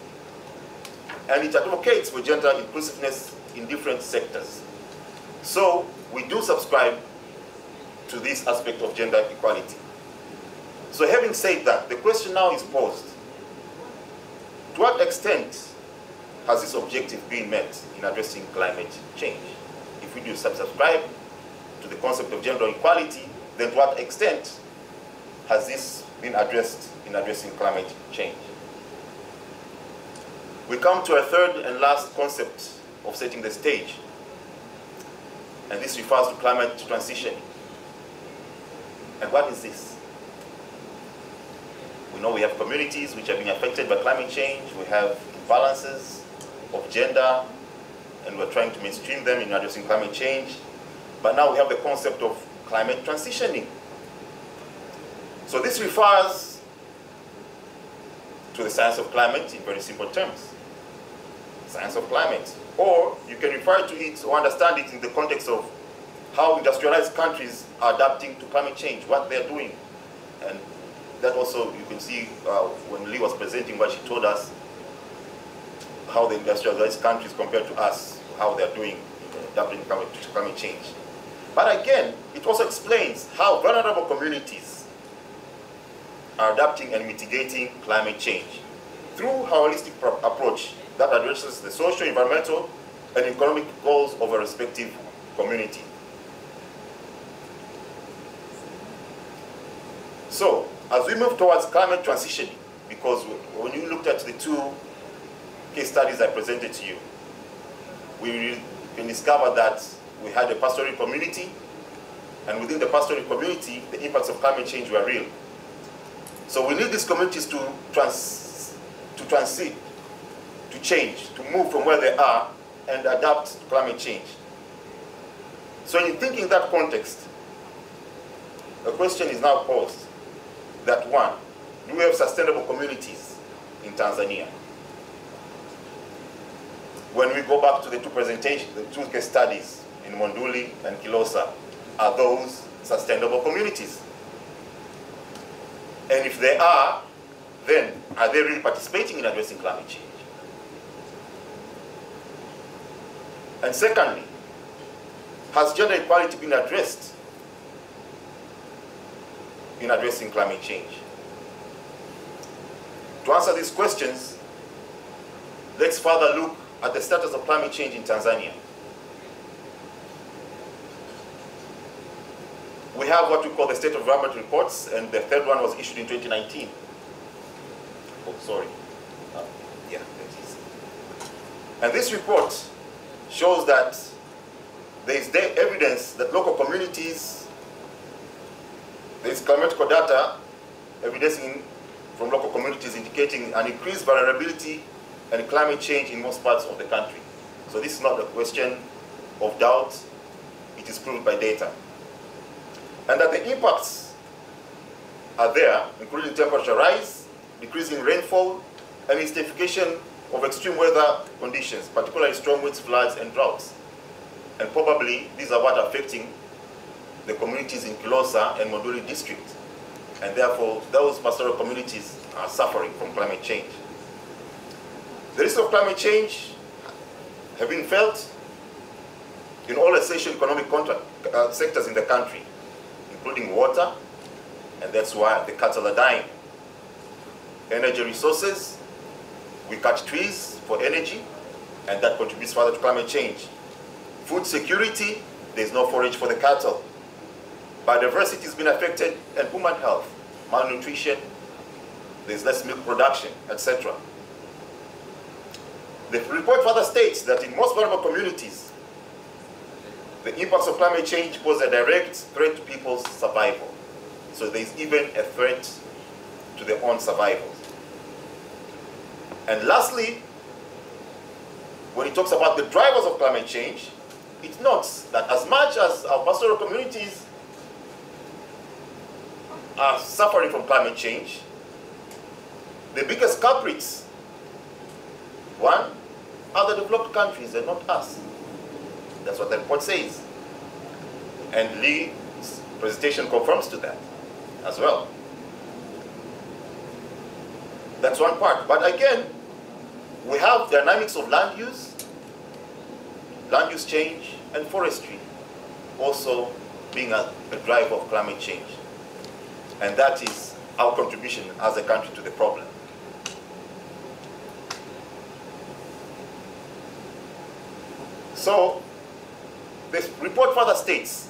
and it advocates for gender inclusiveness in different sectors. So we do subscribe to this aspect of gender equality. So having said that, the question now is posed: to what extent has this objective been met in addressing climate change? If we do subscribe to the concept of gender equality, then to what extent has this been addressed in addressing climate change? We come to a third and last concept of setting the stage, and this refers to climate transition. And what is this? We know we have communities which are being affected by climate change. We have imbalances of gender, and we're trying to mainstream them in addressing climate change. But now we have the concept of climate transitioning. So this refers to the science of climate in very simple terms. Science of climate. Or you can refer to it or understand it in the context of how industrialized countries are adapting to climate change, what they're doing. And that also you can see when Lee was presenting what she told us, how the industrialized countries compared to us, how they're doing adapting to climate change. But again, it also explains how vulnerable communities are adapting and mitigating climate change through a holistic approach that addresses the social, environmental, and economic goals of a respective community. So, as we move towards climate transition, because when you looked at the two case studies I presented to you, we can discover that we had a pastoral community, and within the pastoral community, the impacts of climate change were real. So we need these communities to transit, to change, to move from where they are and adapt to climate change. So in thinking that context, a question is now posed that one, do we have sustainable communities in Tanzania? When we go back to the two presentations, the two case studies in Monduli and Kilosa, are those sustainable communities? And if they are, then are they really participating in addressing climate change? And secondly, has gender equality been addressed in addressing climate change? To answer these questions, let's further look at the status of climate change in Tanzania. We have what we call the State of Environment reports, and the third one was issued in 2019. Oh, sorry. Yeah, that is. And this report shows that there is evidence that local communities, there is climatical data evidencing from local communities indicating an increased vulnerability and climate change in most parts of the country. So this is not a question of doubt, it is proved by data. And that the impacts are there, including temperature rise, decreasing rainfall, and intensification of extreme weather conditions, particularly strong winds, floods, and droughts. And probably these are what are affecting the communities in Kilosa and Monduli district. And therefore, those pastoral communities are suffering from climate change. The risks of climate change have been felt in all essential economic sectors in the country, including water, and that's why the cattle are dying. Energy resources, we cut trees for energy, and that contributes further to climate change. Food security, there's no forage for the cattle. Biodiversity has been affected, and human health, malnutrition, there's less milk production, etc. The report further states that in most vulnerable communities, the impacts of climate change pose a direct threat to people's survival. So there's even a threat to their own survival. And lastly, when it talks about the drivers of climate change, it notes that as much as our pastoral communities are suffering from climate change, the biggest culprits, one, are the developed countries and not us. That's what the report says. And Lee's presentation confirms to that as well. That's one part. But again, we have dynamics of land use change, and forestry also being a driver of climate change. And that is our contribution as a country to the problem. So, this report further states,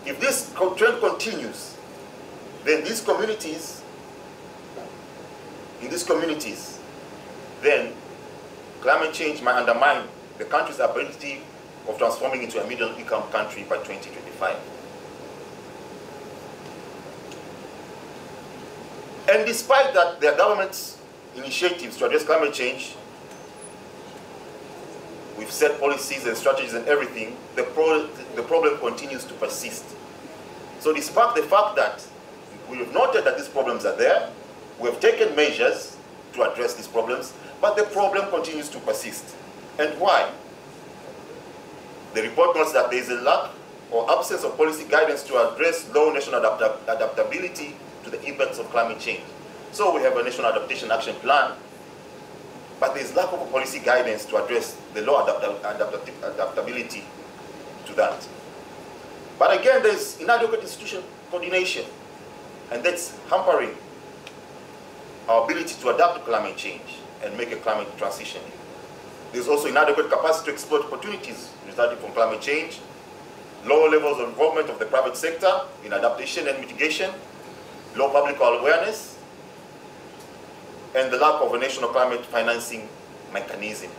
if this trend continues, then in these communities, then climate change might undermine the country's ability of transforming into a middle-income country by 2025. And despite that, there are government's initiatives to address climate change, we've set policies and strategies and everything, the problem continues to persist. So despite the fact that we have noted that these problems are there, we have taken measures to address these problems, but the problem continues to persist. And why? The report notes that there is a lack or absence of policy guidance to address low national adaptability to the impacts of climate change. So we have a National Adaptation Action Plan, but there is lack of a policy guidance to address the low adaptability to that. But again, there is inadequate institutional coordination, and that's hampering our ability to adapt to climate change and make a climate transition. There's also inadequate capacity to exploit opportunities resulting from climate change, low levels of involvement of the private sector in adaptation and mitigation, low public awareness, and the lack of a national climate financing mechanism.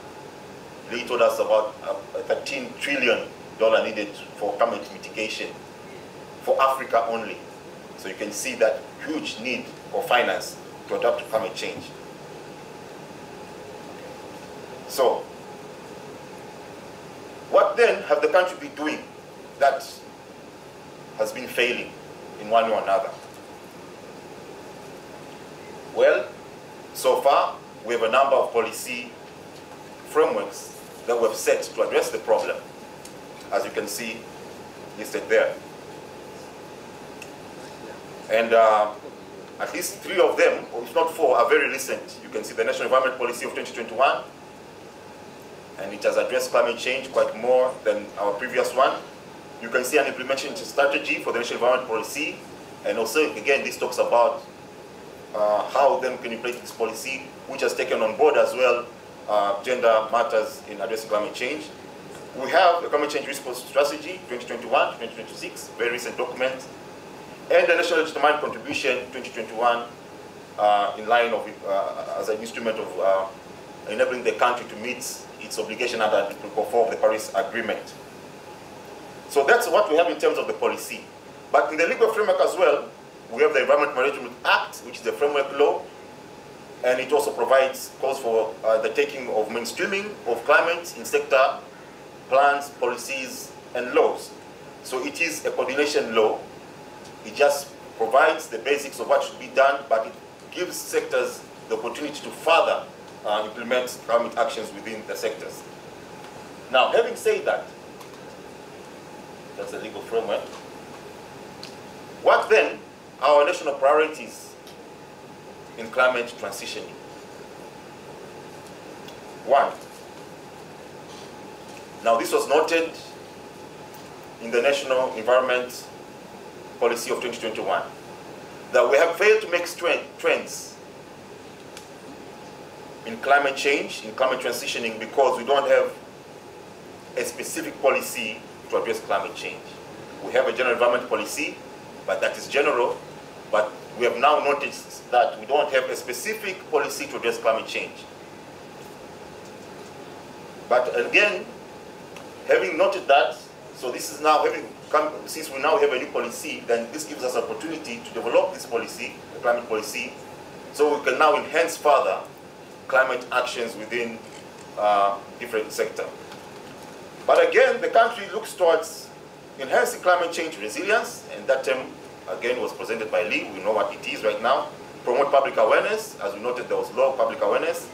Lee told us about $13 trillion needed for climate mitigation for Africa only. So you can see that huge need for finance to adapt to climate change. So, what then have the country been doing that has been failing in one way or another? Well, so far, we have a number of policy frameworks that we have set to address the problem, as you can see listed there. And at least 3 of them, or if not 4, are very recent. You can see the National Environment Policy of 2021, and it has addressed climate change quite more than our previous one. You can see an implementation strategy for the National Environment Policy, and also, again, this talks about how then we can implement this policy, which has taken on board as well gender matters in addressing climate change. We have the Climate Change Response Strategy 2021-2026, very recent document, and the National Determined Contribution 2021 in line of as an instrument of enabling the country to meet its obligation under Article 4 of the Paris Agreement. So that's what we have in terms of the policy. But in the legal framework as well, we have the Environment Management Act, which is the framework law, and it also calls for the taking of mainstreaming of climate in sector plans, policies, and laws. So it is a coordination law. It just provides the basics of what should be done, but it gives sectors the opportunity to further implement climate actions within the sectors. Now, having said that, that's the legal framework. What then are our national priorities in climate transitioning? 1. Now, this was noted in the National Environment Policy of 2021, that we have failed to make trends in climate change, in climate transitioning, because we don't have a specific policy to address climate change. We have a general environment policy, but that is general, but we have now noticed that we don't have a specific policy to address climate change. But again, having noted that, so this is now since we now have a new policy, then this gives us opportunity to develop this policy, the climate policy, So we can now enhance further climate actions within different sectors. But again, the country looks towards enhancing climate change resilience, and that term again was presented by Lee. We know what it is right now. Promote public awareness, as we noted there was low public awareness.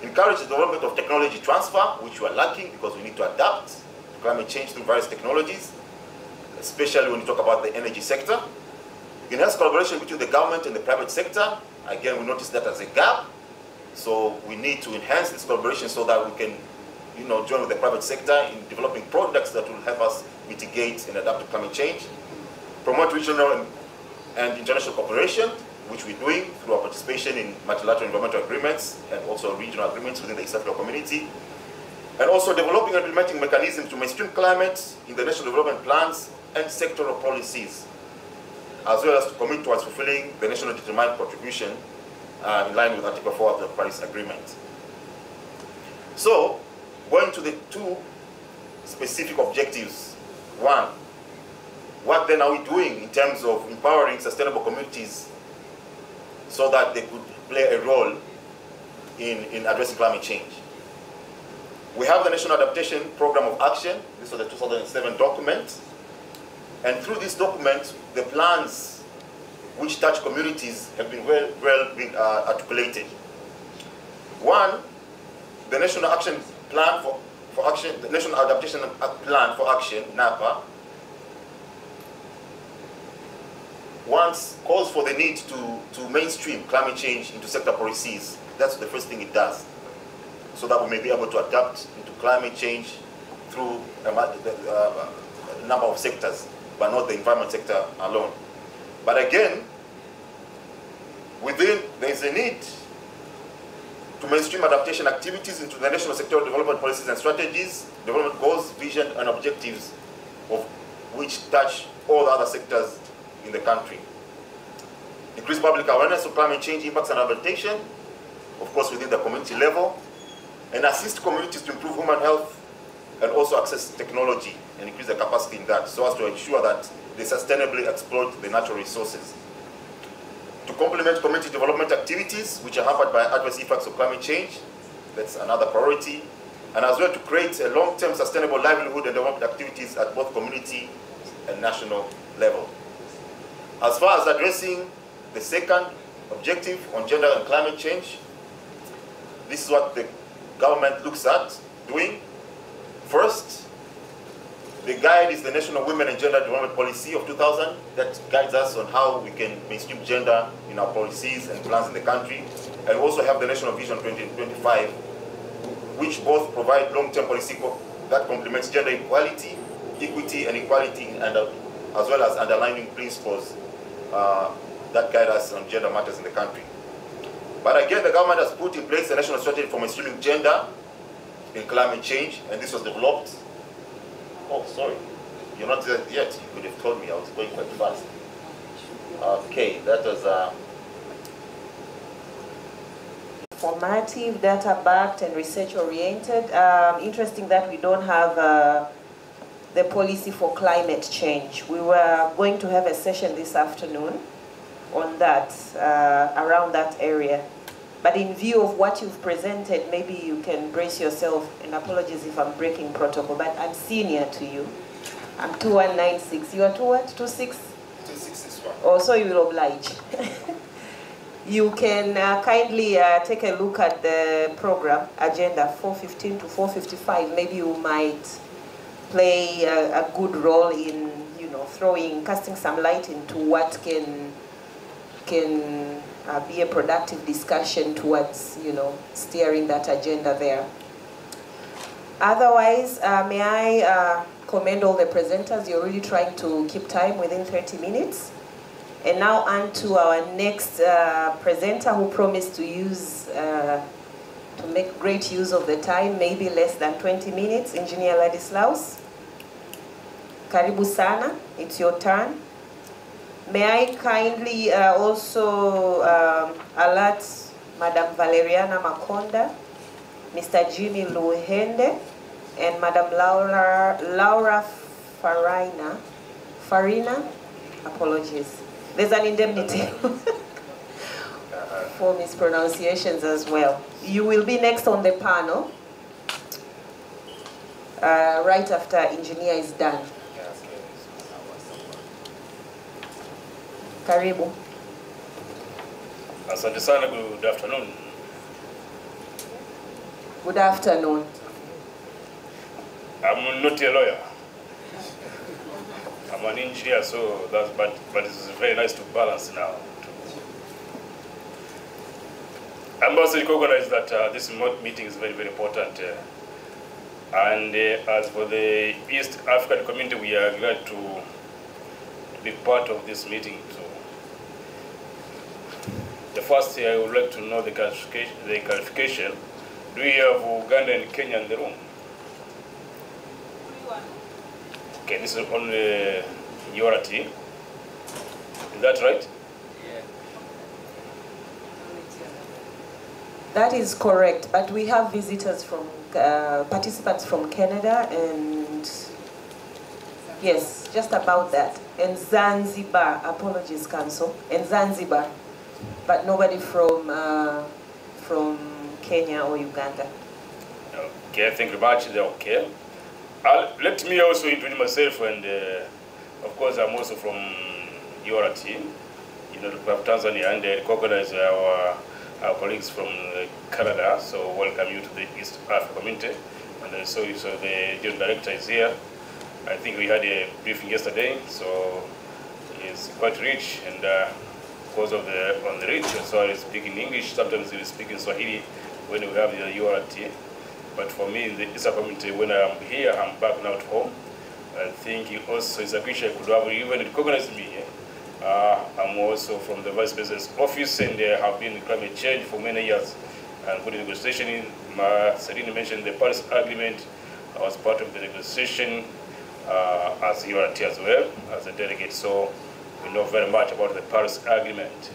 Encourage the development of technology transfer, which we are lacking because we need to adapt to climate change through various technologies, especially when you talk about the energy sector. Enhance collaboration between the government and the private sector. Again, we noticed that as a gap. So we need to enhance this collaboration so that we can, join with the private sector in developing products that will help us mitigate and adapt to climate change. Promote regional and international cooperation, which we're doing through our participation in multilateral environmental agreements and also regional agreements within the East African community. And also developing and implementing mechanisms to mainstream climate in the national development plans and sectoral policies, as well as to commit towards fulfilling the national determined contribution in line with Article 4 of the Paris Agreement. So, going to the two specific objectives. One, what then are we doing in terms of empowering sustainable communities so that they could play a role in addressing climate change? We have the National Adaptation Program of Action. This was the 2007 document. And through this document, the plans which touch communities have been well articulated. One, the National Action Plan for Action, the National Adaptation Plan for Action, NAPA, once calls for the need to mainstream climate change into sector policies. That's the first thing it does, so that we may be able to adapt into climate change through a number of sectors, but not the environment sector alone. But again, there is a need to mainstream adaptation activities into the national sectoral development policies and strategies, development goals, vision, and objectives of which touch all the other sectors in the country. Increase public awareness of climate change impacts and adaptation, of course within the community level, and assist communities to improve human health and also access technology and increase the capacity in that, so as to ensure that they sustainably exploit the natural resources. To complement community development activities which are hampered by adverse effects of climate change, that's another priority, and as well to create a long-term sustainable livelihood and development activities at both community and national level. As far as addressing the second objective on gender and climate change, this is what the government looks at doing. First, the guide is the National Women and Gender Development Policy of 2000 that guides us on how we can mainstream gender in our policies and plans in the country, and also have the National Vision 2025, which both provide long-term policy that complements gender equality, equity, and equality, and as well as underlining principles that guide us on gender matters in the country. But again, the government has put in place a national strategy for mainstreaming gender in climate change, and this was developed. Oh, sorry, you're not there yet. You could have told me. I was going quite fast. Okay, that was formative, data-backed, and research-oriented. Interesting that we don't have the policy for climate change. We were going to have a session this afternoon on that, around that area. But in view of what you've presented, maybe you can brace yourself, and apologies if I'm breaking protocol, but I'm senior to you. I'm 2196. You are 26? 26 is one. Oh, so you will oblige. You can kindly take a look at the program, agenda 415 to 455. Maybe you might play a good role in, casting some light into what can be a productive discussion towards, steering that agenda there. Otherwise, may I commend all the presenters. You're really trying to keep time within 30 minutes. And now on to our next presenter who promised to to make great use of the time, maybe less than 20 minutes, Engineer Ladislaus. Karibu sana, it's your turn. May I kindly also alert Madam Valeriana Makonda, Mr. Jimmy Luhende, and Madam Laura Farina, apologies. There's an indemnity. for mispronunciations as well. You will be next on the panel, right after engineer is done. Karibu. Asante sana, good afternoon. Good afternoon. I'm not a lawyer. I'm an engineer, so that's but it's very nice to balance now. I'm also recognized that this meeting is very, very important. And as for the East African community, we are glad to be part of this meeting too. The first thing I would like to know the clarification. Do we have Uganda and Kenya in the room? Okay, this is only URT. Is that right? Yeah. That is correct, but we have visitors from, participants from Canada and, yes, just about that. And Zanzibar, apologies council, and Zanzibar, but nobody from Kenya or Uganda. Okay, thank you very much. They're okay. Let me also introduce myself, and of course I'm also from URT, Tanzania, and recognize our colleagues from Canada. So welcome you to the East Africa community. And so the general director is here. I think we had a briefing yesterday, so it's quite rich, and because of on the reach, so I speak in English. Sometimes we speak in Swahili when we have the URT. But for me, in the East Africa community, when I'm here, I'm back now at home. I think it also is a wish I could have even recognized me. I'm also from the Vice President's office, and have been in climate change for many years. And put in negotiation in, Serena mentioned the Paris Agreement. I was part of the negotiation as URT as well, as a delegate. So we know very much about the Paris Agreement.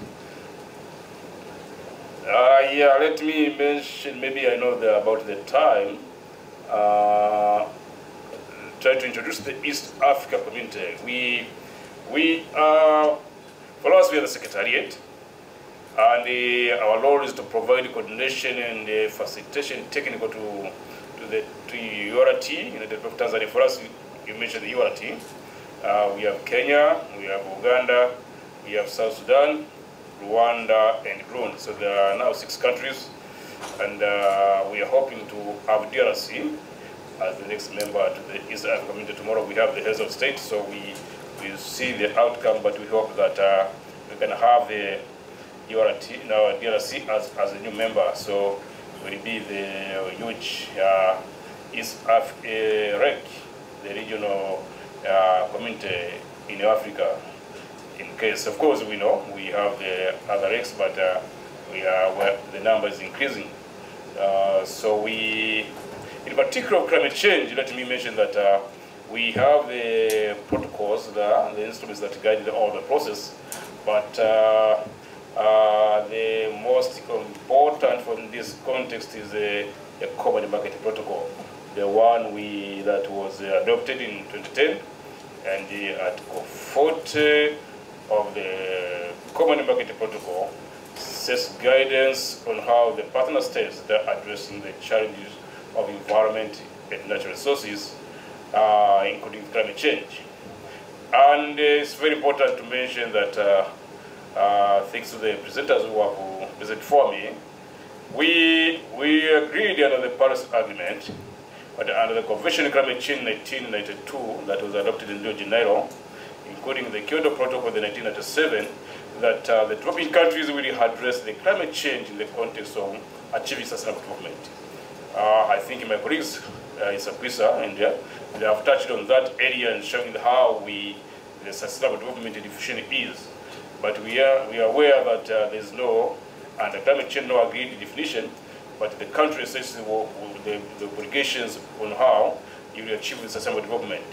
Yeah, let me mention, maybe I know about the time. Try to introduce the East Africa community. For us, we are the Secretariat, and our role is to provide coordination and facilitation technical to URT, the of Tanzania. For us, you mentioned the URT. We have Kenya, we have Uganda, we have South Sudan, Rwanda, and Burundi. So there are now 6 countries, and we are hoping to have DRC as the next member to the East Africa community. Tomorrow we have the heads of state, so we see the outcome, but we hope that we can have the URT, DRC as a new member. So will be the huge East Africa REC, the regional community in Africa. In case, of course, we know we have the other RECs, but the number is increasing. So in particular, climate change, let me mention that we have the protocols, the instruments that guide all the process, but the most important for this context is a common market protocol, the one that was adopted in 2010, and Article 40 of the Common Market Protocol sets guidance on how the partner states that are addressing the challenges of environment and natural resources, including climate change. And it's very important to mention that thanks to the presenters who have presented for me, we agreed under the Paris Agreement, but under the Convention on Climate Change 1992 that was adopted in Rio de Janeiro, including the Kyoto Protocol in 1997, that the developing countries will address the climate change in the context of achieving sustainable development. I think my colleagues in Sakwisa, India, they have touched on that area and showing how the sustainable development definition is. But we are aware that there's no, under climate change, no agreed definition, but the country sets the obligations on how you will achieve the sustainable development.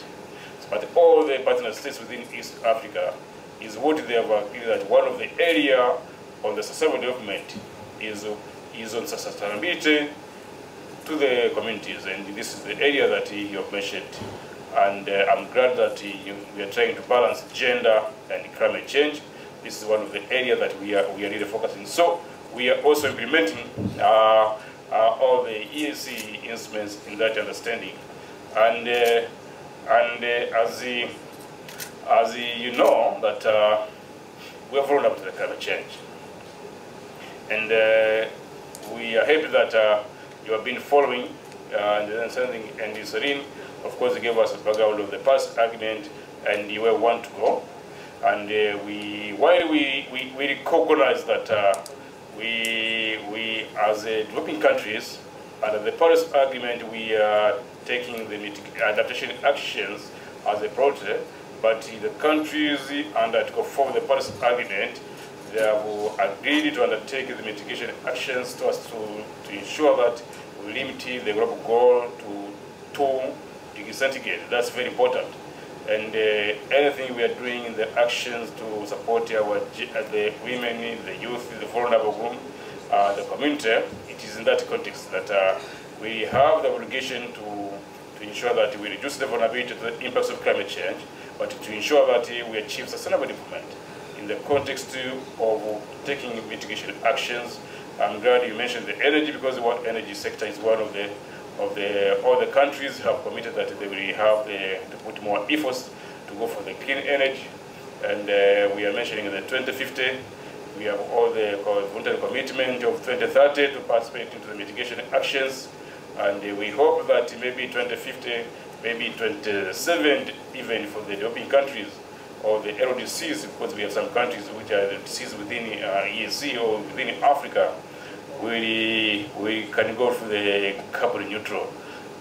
But all the partner states within East Africa is what they have agreed that one of the area on the sustainable development is on sustainability to the communities, and this is the area that you have mentioned. And I'm glad that we are trying to balance gender and climate change. This is one of the areas that we are really focusing. So we are also implementing all the ESC instruments in that understanding. And as you know, that we are vulnerable to the climate change. And we are happy that you have been following the understanding, and Serene, of course, gave us a background of the Paris Agreement and where we want to go. And while we recognize that we as developing countries, under the Paris Agreement, we are taking the adaptation actions as a priority, but the countries under Article 4 of the Paris Agreement, they have agreed to undertake the mitigation actions to ensure that we limit the global goal to 2 degrees centigrade. That's very important. And anything we are doing in the actions to support the women, the youth, the vulnerable group, the community, it is in that context that we have the obligation to ensure that we reduce the vulnerability to the impacts of climate change, but to ensure that we achieve sustainable development. In the context of taking mitigation actions, I'm glad you mentioned the energy, because the energy sector is one of the all the countries have committed that they will have to put more efforts to go for the clean energy. And we are mentioning the 2050. We have all the voluntary commitment of 2030 to participate into the mitigation actions. And we hope that maybe 2050, maybe 27, even for the developing countries or the LDCs, because we have some countries which are LDCs within ESC or within Africa, we can go for the carbon neutral.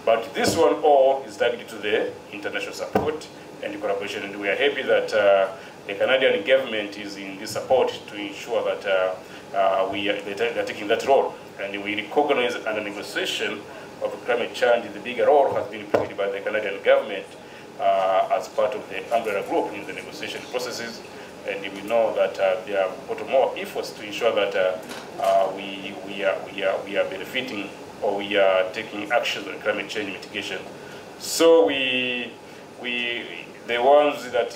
But this one all is targeted to the international support and collaboration, and we are happy that the Canadian government is in this support to ensure that they're taking that role. And we recognize under negotiation of climate change, the bigger role has been played by the Canadian government as part of the umbrella group in the negotiation processes. And we know that they have put more efforts to ensure that we are benefiting, or we are taking action on climate change mitigation. So the ones that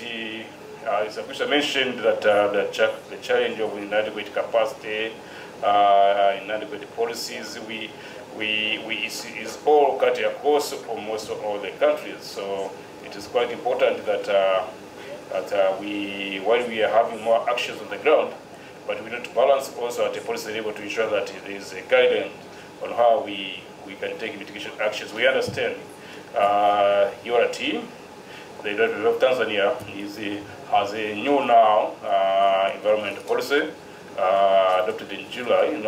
Isakusha mentioned, that the challenge of inadequate capacity, inadequate policies, is all cut across almost all the countries. So it is quite important that while we are having more actions on the ground, but we need to balance also at a policy level to ensure that there is a guidance on how we can take mitigation actions. We understand your team, the Director of Tanzania, has a new now environmental policy adopted in July, in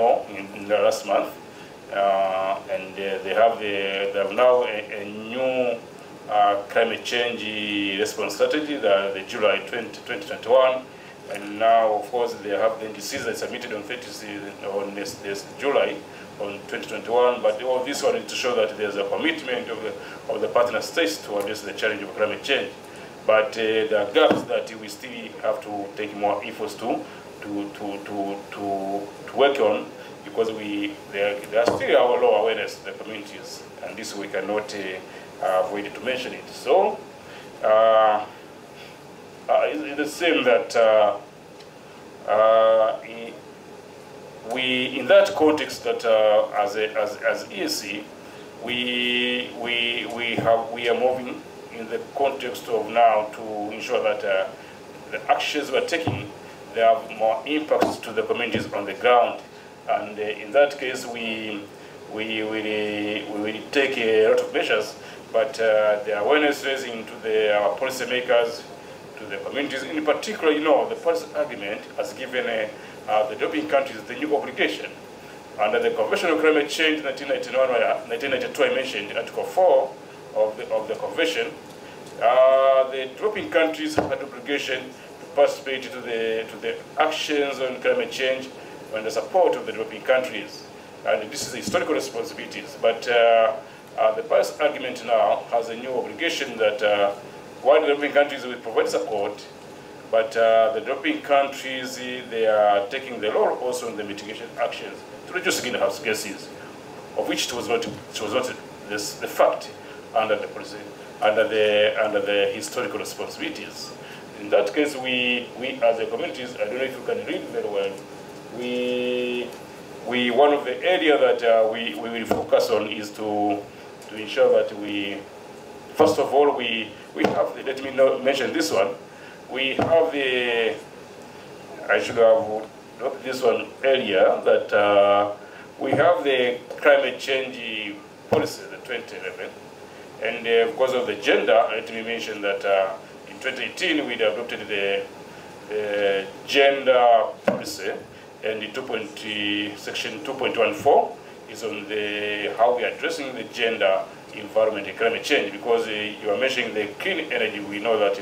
the last month, and they have now a new climate change response strategy, the July 2021, and now, of course, they have the indices that submitted on this July on 2021. But all this one is to show that there's a commitment of the partner states to address the challenge of climate change. But there are gaps that we still have to take more efforts to work on, because there are still our low awareness in the communities, and this we cannot avoid to mention it. So it's the same that in that context that as ESC we are moving in the context of now to ensure that the actions we're taking, they have more impacts to the communities on the ground, and in that case we will take a lot of measures. But the awareness raising to our policymakers, to the communities, in particular, the Paris Agreement has given the developing countries the new obligation. Under the Convention on Climate Change 1992, I mentioned Article 4 of the Convention, the developing countries had obligation to participate to the actions on climate change and the support of the developing countries. And this is historical responsibilities. But the Paris Agreement now has a new obligation that while the developing countries will provide support, but the developing countries, they are taking the role also in the mitigation actions to reduce greenhouse gases, of which it was not the fact under the policy, under the historical responsibilities. In that case, we as a communities, I don't know if you can read very well, one of the areas that we will focus on is to ensure that first of all, we have, let me mention this one, we have I should have looked this one earlier, that we have the climate change policy, the 2011, and because of the gender, let me mention that in 2018 we adopted the gender policy, and the section 2.14 is on how we are addressing the gender, environment, and climate change. Because you are mentioning the clean energy, we know that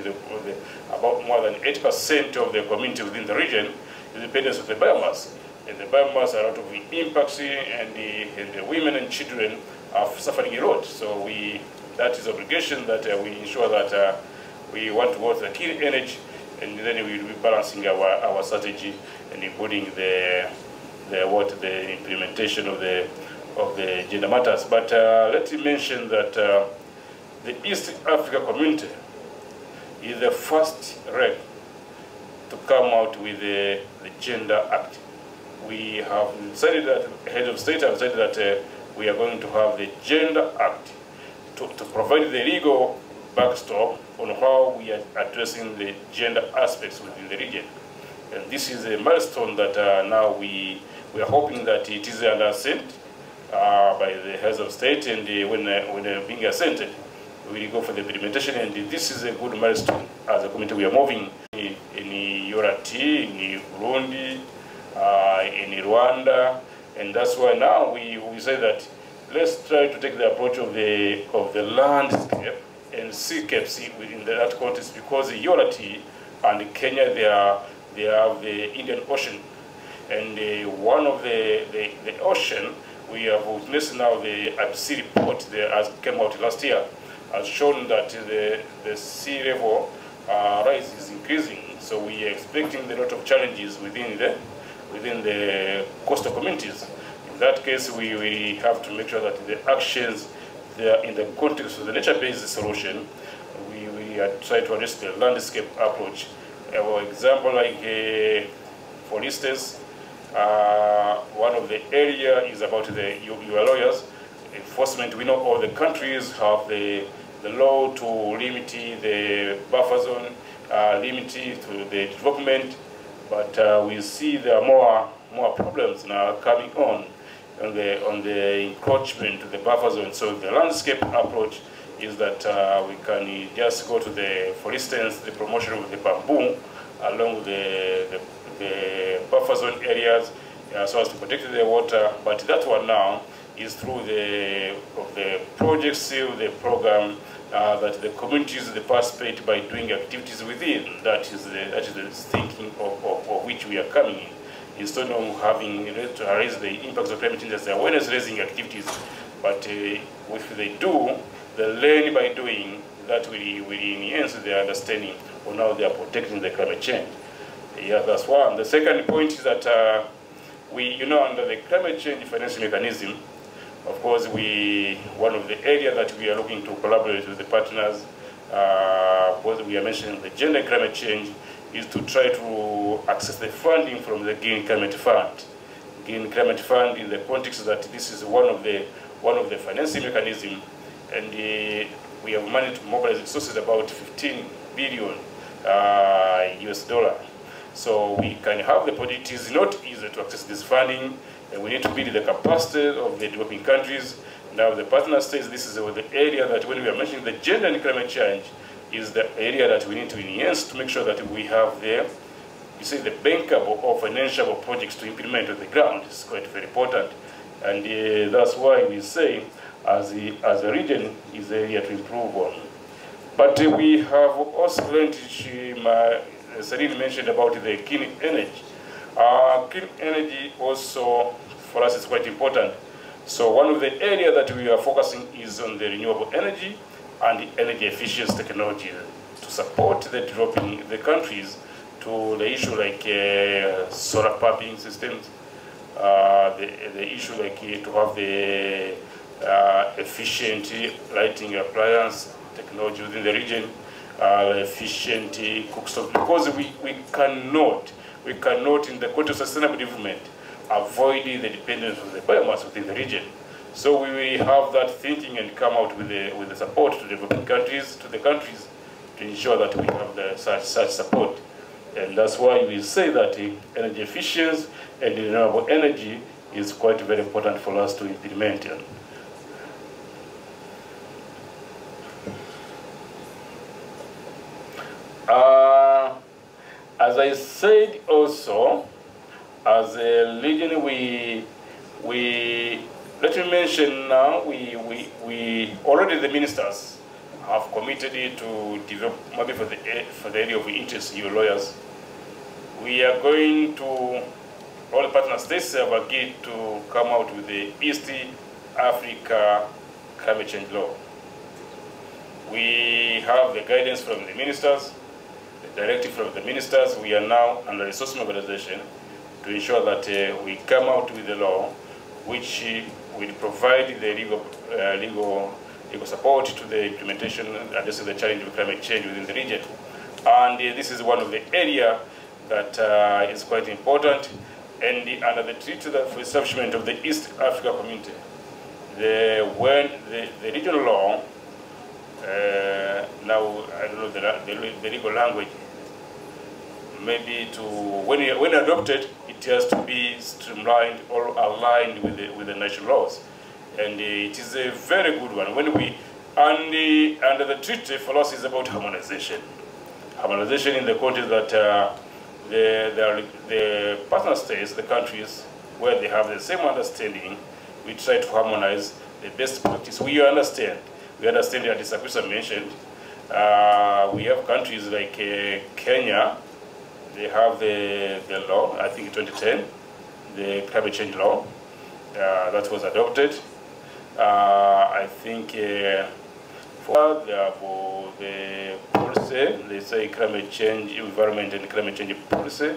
about more than 8% of the community within the region is dependent on the biomass. And the biomass are a lot of impacts, and the women and children are suffering a lot. So that is obligation that we ensure that we want to go to the clean energy, and then we will be balancing our strategy and including the implementation of the gender matters. But let me mention that the East Africa community is the first reg to come out with the Gender Act. We have decided that, head of state have decided that we are going to have the Gender Act to provide the legal backstop on how we are addressing the gender aspects within the region. And this is a milestone that now we are hoping that it is under assent by the heads of state, and when being assented, we will go for the implementation. And this is a good milestone as a community. We are moving in URT, in Burundi, in Rwanda, and that's why now we say that let's try to take the approach of the landscape and seascapes within that context, because the URT and Kenya, they have the Indian Ocean, and one of the ocean, we have witnessed now the IPC report that came out last year has shown that the sea level rise is increasing. So we are expecting a lot of challenges within the coastal communities. In that case, we have to make sure that the actions there in the context of the nature-based solution, we are trying to address the landscape approach. For example, like for instance, one of the area is about your lawyers enforcement. We know all the countries have the law to limit the buffer zone, limit to the development, but we see there are more problems now coming on the encroachment to the buffer zone. So the landscape approach is that we can just go to for instance, the promotion of the bamboo along the buffer zone areas, so as to protect the water. But that one now is through the projects, the program that the communities participate by doing activities within. That is the thinking of which we are coming in. Instead of having to raise the impacts of climate change as awareness raising activities, but if they do, they learn by doing. That will enhance their understanding on how they are protecting the climate change. Yeah, that's one. The second point is that under the climate change financing mechanism, of course, one of the areas that we are looking to collaborate with the partners, because we are mentioning the gender and climate change, is to try to access the funding from the Green Climate Fund. Green Climate Fund, in the context that this is one of the financing mechanism, and we have managed to mobilize resources about 15 billion US dollar. So we can have the project. It is not easy to access this funding, and we need to build the capacity of the developing countries. Now the partner states this is the area that when we are mentioning the gender and climate change is the area that we need to enhance to make sure that we have the bankable or financiable projects to implement on the ground. It's quite very important, and that's why we say as a region is the area to improve on. But we have also learned, Celine mentioned about the clean energy. Clean energy also for us is quite important. So one of the areas that we are focusing is on the renewable energy and the energy efficiency technology to support the developing the countries to the issue like solar pumping systems, the issue like to have the efficient lighting appliance technology within the region, efficient cook stove, because we cannot in the context of sustainable development avoid the dependence on the biomass within the region. So we will have that thinking and come out with the support to developing countries, to the countries, to ensure that we have such support. And that's why we say that energy efficiency and renewable energy is quite very important for us to implement. As I said also, as a region, let me mention now, we already the ministers have committed to develop, maybe for the area of interest, you lawyers, we are going to, all the partner states have agreed to come out with the East Africa climate change law. We have the guidance from the ministers, the directive from the ministers. We are now under resource mobilization to ensure that we come out with a law which will provide the legal support to the implementation and addressing the challenge of climate change within the region. And this is one of the areas that is quite important. And under the treaty for establishment of the East Africa Community, when the regional law, now I don't know the legal language, maybe when adopted, it has to be streamlined or aligned with the national laws. And it is a very good one. When we, under the treaty, for us is about harmonization. Harmonization in the context that the partner states, the countries, where they have the same understanding, we try to harmonize the best practice. We understand that as Sakusa mentioned, we have countries like Kenya. They have the law, I think 2010, the climate change law that was adopted. I think for the policy, they say climate change, environment and climate change policy.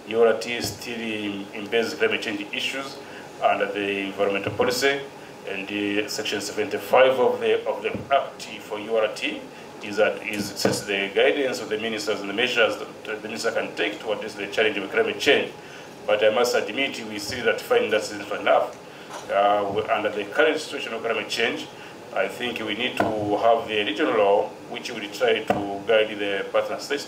URT still embeds climate change issues under the environmental policy, and section 75 of the Act for URT sets the guidance of the ministers and the measures that the minister can take to address the challenge of climate change. But I must admit, we see that finding that isn't enough. Under the current situation of climate change, I think we need to have the regional law, which will try to guide the partner states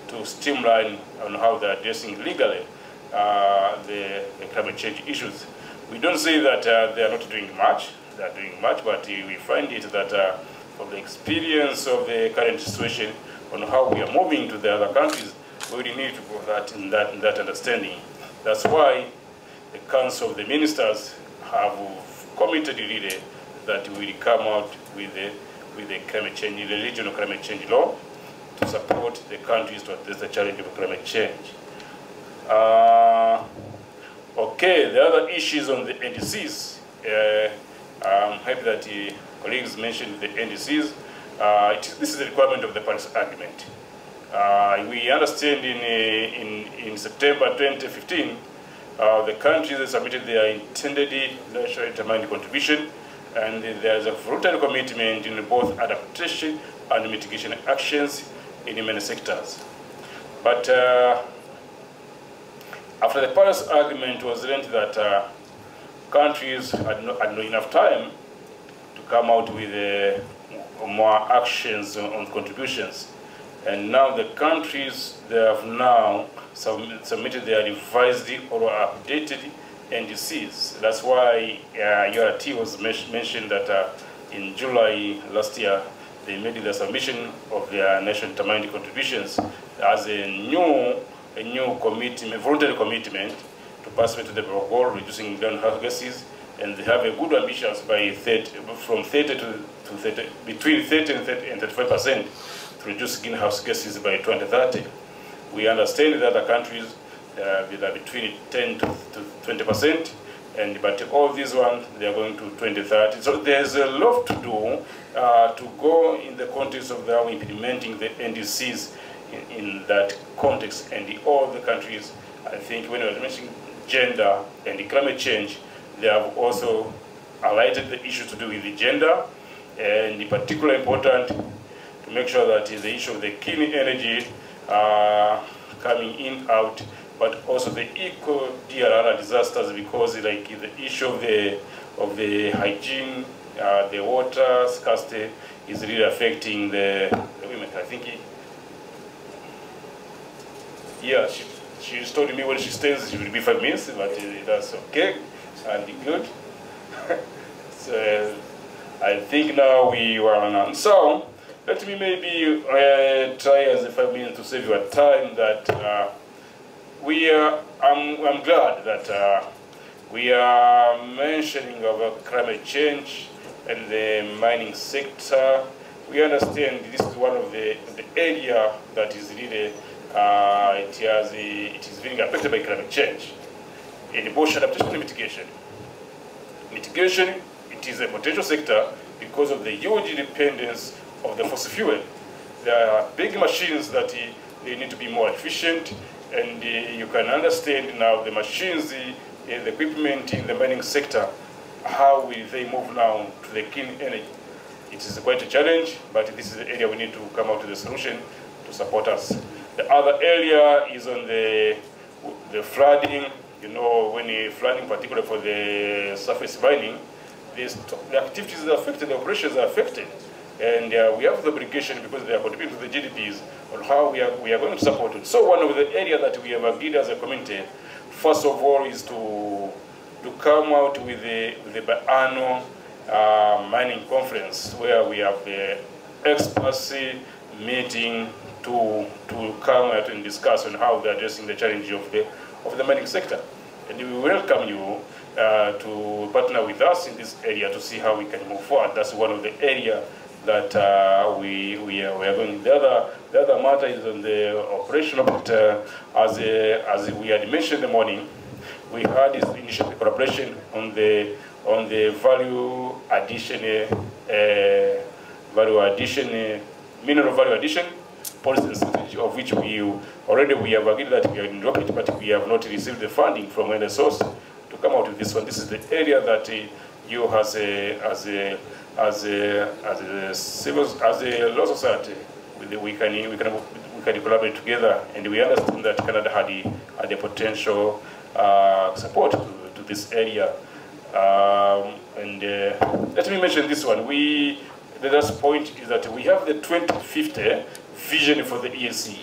to streamline on how they're addressing legally the climate change issues. We don't say that they are not doing much. They are doing much, but we find it that from the experience of the current situation on how we are moving to the other countries, we really need to go in that understanding. That's why the Council of the Ministers have committed really that we will come out with the climate change, the regional climate change law to support the countries to address the challenge of climate change. Okay, the other issues on the NDCs. I'm happy that colleagues mentioned the NDCs. This is a requirement of the Paris Agreement. We understand in September 2015, the countries submitted their intended national determined contribution, and there is a voluntary commitment in both adaptation and mitigation actions in many sectors. But after the Paris Agreement was learned that countries had not enough time to come out with more actions on contributions. And now the countries, they have now submitted their revised or updated NDCs. That's why URT was mentioned that in July last year, they made the submission of their national determined contributions as a new commitment, voluntary commitment to participate to the goal reducing greenhouse gases, and they have a good ambitions by between 30 and 35% to reduce greenhouse gases by 2030. We understand that other countries they are between 10 to 20%, but all these ones they are going to 2030. So there's a lot to do to go in the context of how implementing the NDCs in that context, and all the countries. I think when I was mentioning gender and the climate change, they have also highlighted the issue to do with the gender, and particularly important to make sure that the issue of the clean energy coming in out but also the eco-DRR disasters, because like the issue of the hygiene, the water scarcity is really affecting the women. I think she told me when she stays, she will be 5 minutes, but that's okay and good. So I think now we are on. So let me maybe try as a 5 minutes to save your time that I'm glad that we are mentioning about climate change and the mining sector. We understand this is one of the area that is really it is being affected by climate change. In both adaptation and mitigation. Mitigation, it is a potential sector because of the huge dependence of the fossil fuel. There are big machines that they need to be more efficient, and you can understand now the machines, the equipment in the mining sector, how will they move now to the clean energy. It is quite a challenge, but this is the area we need to come out with a solution to support us. The other area is on the flooding. You know, when flooding, particularly for the surface mining, the activities are affected, the operations are affected. And we have the obligation, because they are contributing to the GDPs, on how we are going to support it. So one of the areas that we have agreed as a community, first of all, is to come out with the biennial mining conference, where we have the experts meeting to come out and discuss on how they're addressing the challenge of the mining sector. And we welcome you to partner with us in this area to see how we can move forward. That's one of the areas that we are going. The other matter is on the operational, but as we had mentioned in the morning, we had this initial collaboration on the value addition, mineral value addition policy and strategy, of which we have agreed that we are in it, but we have not received the funding from any source to come out with this one. This is the area that you as a law society, we can collaborate together, and we understand that Canada had a potential support to this area. And let me mention this one. The last point is that we have the 2050 vision for the ESC.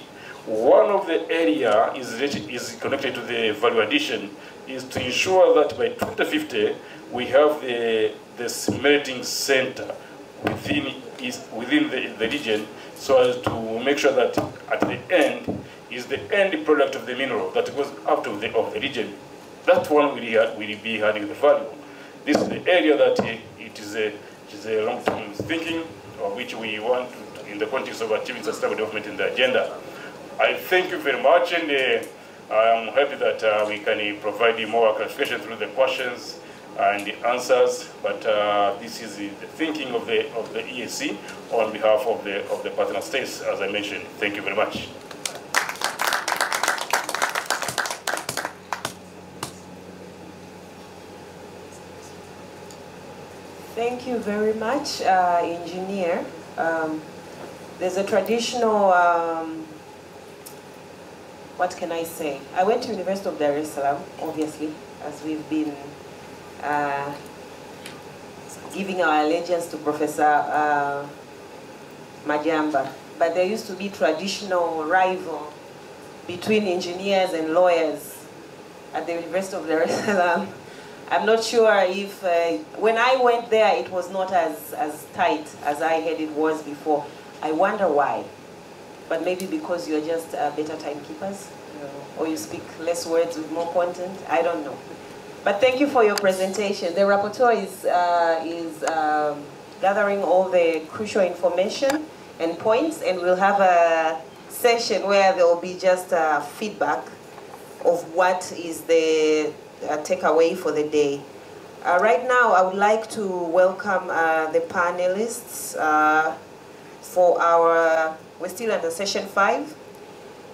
One of the area is connected to the value addition, is to ensure that by 2050 we have the smelting center within the region, so as to make sure that at the end is the end product of the mineral that goes out of the region. That one will be adding the value. This is the area that it is a long-term thinking, of which we want to, in the context of achieving sustainable development in the agenda. I thank you very much, and I am happy that we can provide you more clarification through the questions and the answers. But this is the thinking of the ESC on behalf of the partner states, as I mentioned. Thank you very much. Thank you very much, engineer. There's a traditional, what can I say? I went to University of Dar es Salaam, obviously, as we've been giving our allegiance to Professor Majamba. But there used to be traditional rival between engineers and lawyers at the University of Dar es Salaam. I'm not sure if, when I went there, it was not as tight as I heard it was before. I wonder why. But maybe because you're just better timekeepers, or you speak less words with more content. I don't know. But thank you for your presentation. The rapporteur is gathering all the crucial information and points, and we'll have a session where there will be just feedback of what is the takeaway for the day. Right now, I would like to welcome the panelists for we're still under session 5,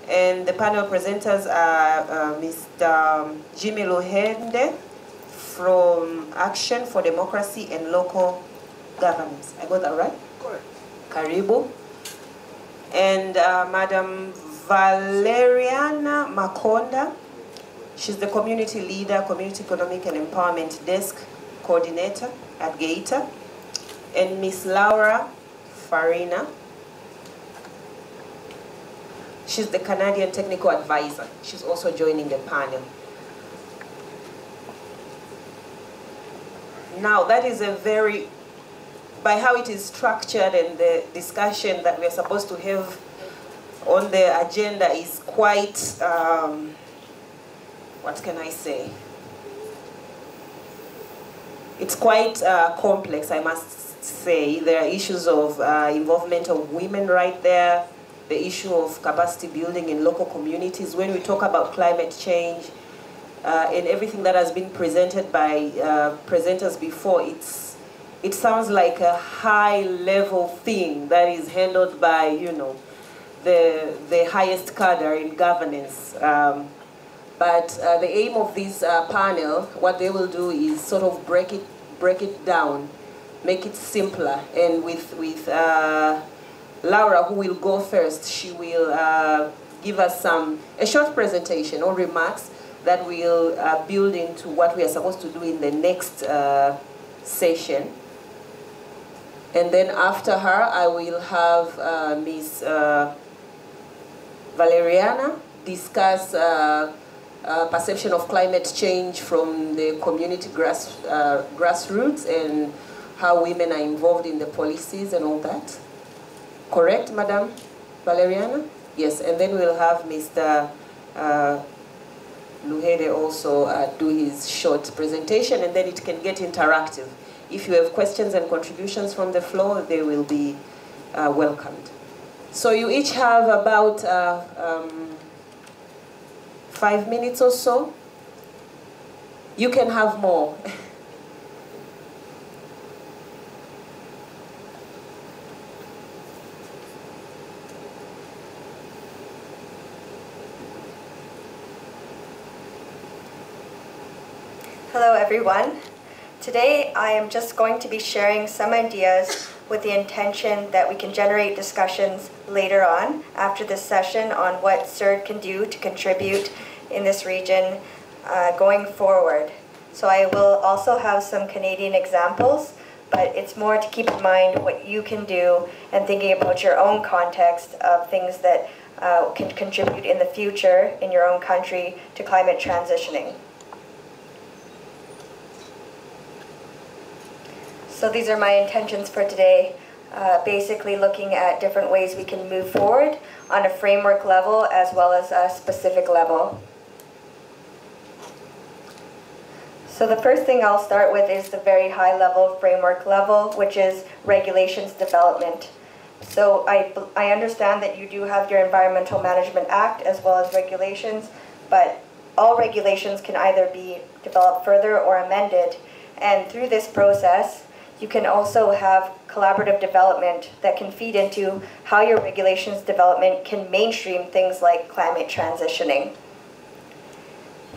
and the panel presenters are Mr. Jimmy Luhende from Action for Democracy and Local Governance. I got that right? Correct. Karibu. And Madam Valeriana Makonda She's the community leader, Community Economic and Empowerment Desk Coordinator at Geita. And Miss Laura Farina. She's the Canadian Technical Advisor. She's also joining the panel. Now, that is a very, by how it is structured and the discussion that we're supposed to have on the agenda is quite, what can I say? It's quite complex, I must say. There are issues of involvement of women right there, the issue of capacity building in local communities. When we talk about climate change and everything that has been presented by presenters before, it sounds like a high-level thing that is handled by, you know, the highest cadre in governance. But the aim of this panel, what they will do is sort of break it down, make it simpler. And with Laura, who will go first, she will give us a short presentation or remarks that will build into what we are supposed to do in the next session. And then after her, I will have Ms. Valeriana discuss perception of climate change from the community grassroots and how women are involved in the policies and all that. Correct, Madam Valeriana? Yes, and then we'll have Mr. Luhere also do his short presentation, and then it can get interactive. If you have questions and contributions from the floor, they will be welcomed. So you each have about 5 minutes or so. You can have more. Hello everyone. Today I am just going to be sharing some ideas with the intention that we can generate discussions later on after this session on what CERD can do to contribute in this region going forward. So I will also have some Canadian examples, but it's more to keep in mind what you can do and thinking about your own context of things that can contribute in the future in your own country to climate transitioning. So these are my intentions for today, basically looking at different ways we can move forward on a framework level as well as a specific level. So the first thing I'll start with is the very high level framework level, which is regulations development. So I understand that you do have your Environmental Management Act as well as regulations, but all regulations can either be developed further or amended. And through this process, you can also have collaborative development that can feed into how your regulations development can mainstream things like climate transitioning.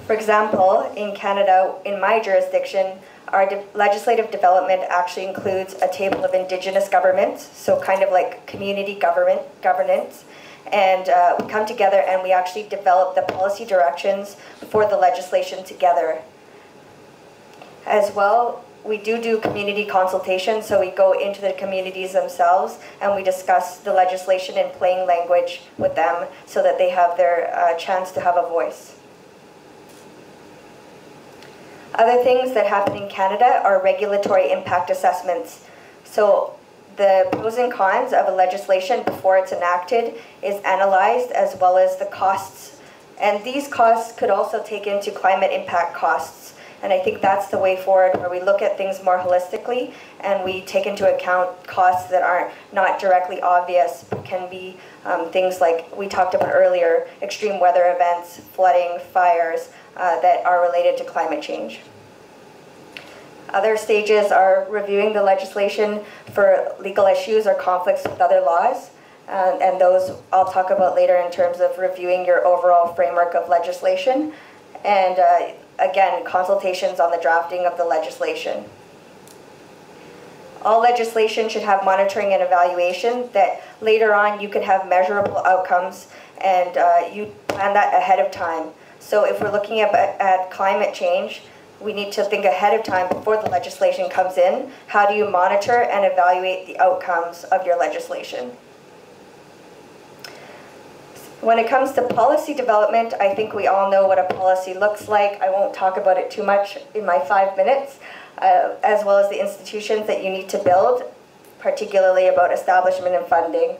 For example, in Canada, in my jurisdiction, our legislative development actually includes a table of Indigenous governments, so kind of like community governance. And we come together and we actually develop the policy directions for the legislation together. As well, we do community consultation, so we go into the communities themselves and we discuss the legislation in plain language with them so that they have their chance to have a voice. Other things that happen in Canada are regulatory impact assessments. So the pros and cons of a legislation before it's enacted is analyzed, as well as the costs. And these costs could also take into climate impact costs. And I think that's the way forward, where we look at things more holistically and we take into account costs that are not directly obvious, but can be things like we talked about earlier, extreme weather events, flooding, fires that are related to climate change. Other stages are reviewing the legislation for legal issues or conflicts with other laws. And those I'll talk about later in terms of reviewing your overall framework of legislation. And again, consultations on the drafting of the legislation. All legislation should have monitoring and evaluation that later on you can have measurable outcomes, and you plan that ahead of time. So if we're looking at climate change, we need to think ahead of time before the legislation comes in. How do you monitor and evaluate the outcomes of your legislation? When it comes to policy development, I think we all know what a policy looks like. I won't talk about it too much in my 5 minutes, as well as the institutions that you need to build, particularly about establishment and funding.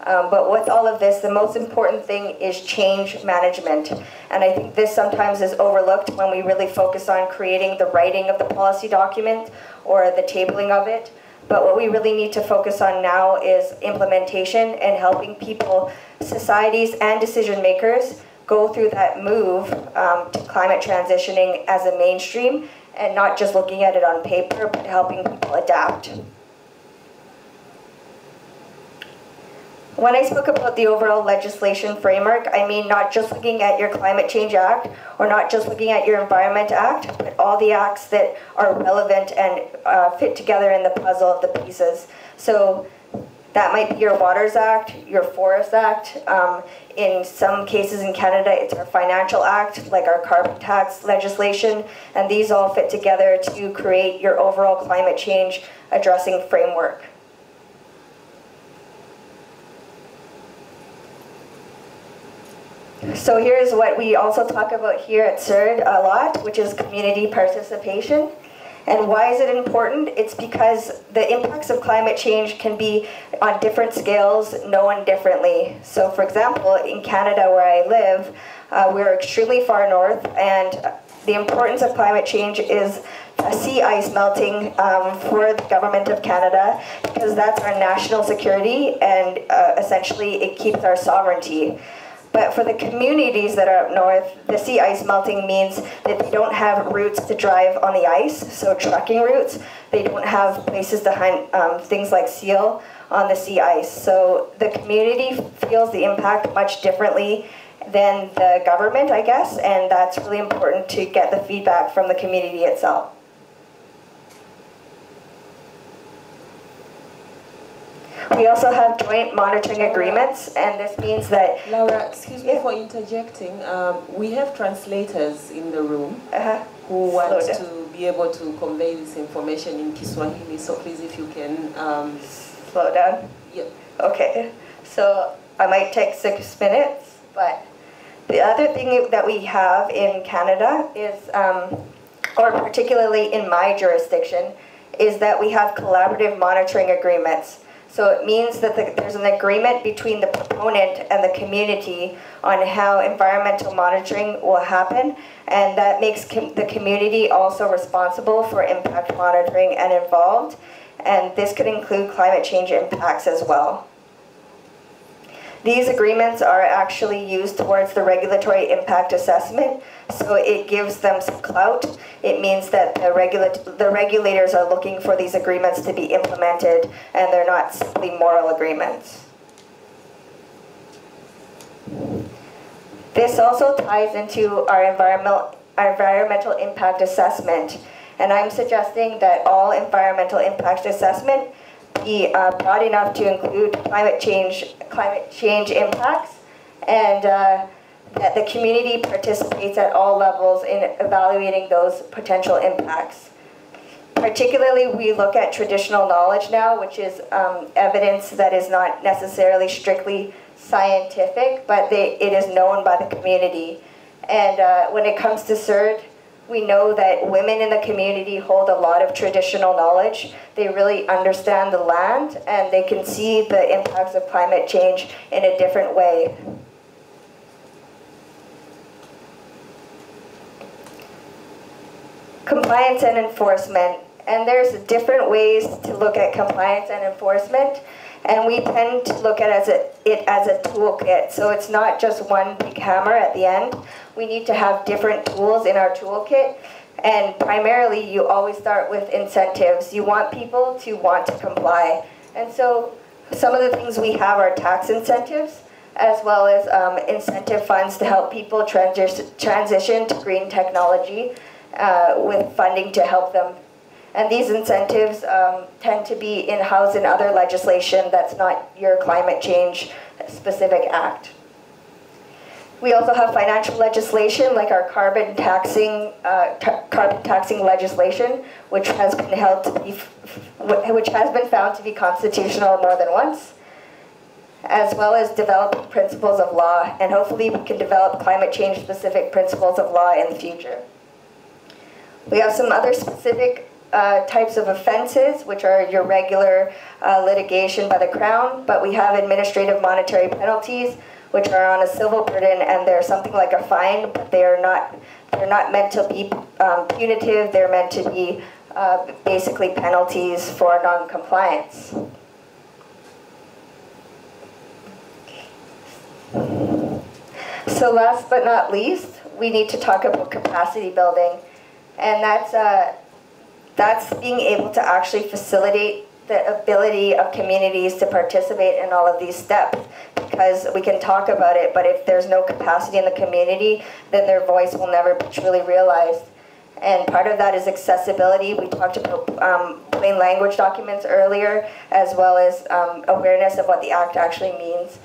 But with all of this, the most important thing is change management. And I think this sometimes is overlooked when we really focus on creating the writing of the policy document or the tabling of it. But what we really need to focus on now is implementation and helping people, societies, and decision makers go through that move to climate transitioning as a mainstream, and not just looking at it on paper, but helping people adapt. When I spoke about the overall legislation framework, I mean not just looking at your Climate Change Act or not just looking at your Environment Act, but all the acts that are relevant and fit together in the puzzle of the pieces. So that might be your Waters Act, your Forest Act. In some cases in Canada, it's our Financial Act, like our carbon tax legislation, and these all fit together to create your overall climate change addressing framework. So here's what we also talk about here at CERD a lot, which is community participation. And why is it important? It's because the impacts of climate change can be on different scales, known differently. So for example, in Canada where I live, we're extremely far north, and the importance of climate change is sea ice melting for the government of Canada, because that's our national security, and essentially it keeps our sovereignty. But for the communities that are up north, the sea ice melting means that they don't have routes to drive on the ice, so trucking routes. They don't have places to hunt things like seal on the sea ice. So the community feels the impact much differently than the government, I guess, and that's really important to get the feedback from the community itself. We also have joint monitoring agreements, and this means that... Laura, excuse me for interjecting. We have translators in the room who want to be able to convey this information in Kiswahili, so please, if you can... Slow down? Yeah. Okay, so I might take 6 minutes, but the other thing that we have in Canada is, or particularly in my jurisdiction, is that we have collaborative monitoring agreements. So it means that there's an agreement between the proponent and the community on how environmental monitoring will happen, and that makes the community also responsible for impact monitoring and involved, and this could include climate change impacts as well. These agreements are actually used towards the regulatory impact assessment, so it gives them some clout. It means that the regulators are looking for these agreements to be implemented, and they're not simply moral agreements. This also ties into our environmental impact assessment, and I'm suggesting that all environmental impact assessment be broad enough to include climate change impacts, and that the community participates at all levels in evaluating those potential impacts. Particularly, we look at traditional knowledge now, which is evidence that is not necessarily strictly scientific, but it is known by the community. And when it comes to CERD, we know that women in the community hold a lot of traditional knowledge. They really understand the land, and they can see the impacts of climate change in a different way. Compliance and enforcement. And there's different ways to look at compliance and enforcement, and we tend to look at it as a toolkit. So it's not just one big hammer at the end. We need to have different tools in our toolkit, and primarily you always start with incentives. You want people to want to comply. And so some of the things we have are tax incentives, as well as incentive funds to help people transition to green technology with funding to help them. And these incentives tend to be in-house in other legislation that's not your climate change specific act. We also have financial legislation like our carbon taxing legislation, which has been found to be constitutional more than once, as well as developing principles of law, and hopefully we can develop climate change specific principles of law in the future. We have some other specific types of offenses, which are your regular litigation by the Crown, but we have administrative monetary penalties, which are on a civil burden, and they're something like a fine, but they're not meant to be punitive. They're meant to be basically penalties for non-compliance. So last but not least, we need to talk about capacity building, and that's being able to actually facilitate the ability of communities to participate in all of these steps, because we can talk about it, but if there's no capacity in the community, then their voice will never be truly realized. And part of that is accessibility. We talked about plain language documents earlier, as well as awareness of what the Act actually means.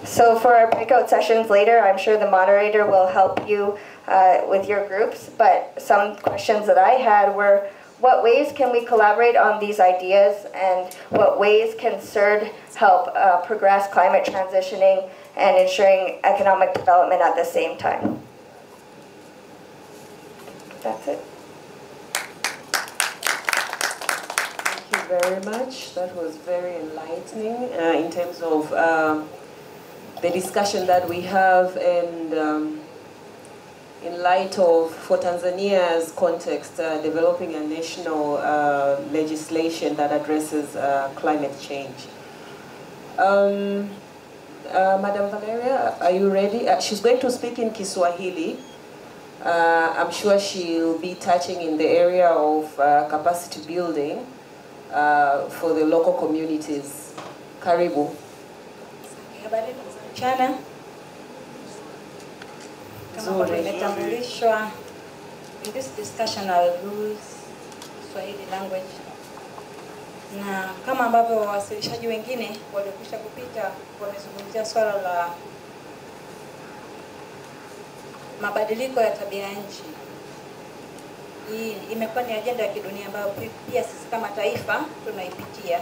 So for our breakout sessions later, I'm sure the moderator will help you with your groups, but some questions that I had were, what ways can we collaborate on these ideas, and what ways can CERD help progress climate transitioning and ensuring economic development at the same time? That's it. Thank you very much. That was very enlightening in terms of the discussion that we have, and in light of, for Tanzania's context, developing a national legislation that addresses climate change. Madam Valeria, are you ready? She's going to speak in Kiswahili. I'm sure she'll be touching in the area of capacity building for the local communities. Karibu. Mchana kama imetambulishwa, in this discussion I will use Swahili language, na kama ambavyo wawasilishaji wengine waliokwisha kupita wamezungumzia swala la mabadiliko ya tabia nchi. Hii imekuwa ni ajenda ya kidunia ambayo pia sisi kama taifa tunaipitia,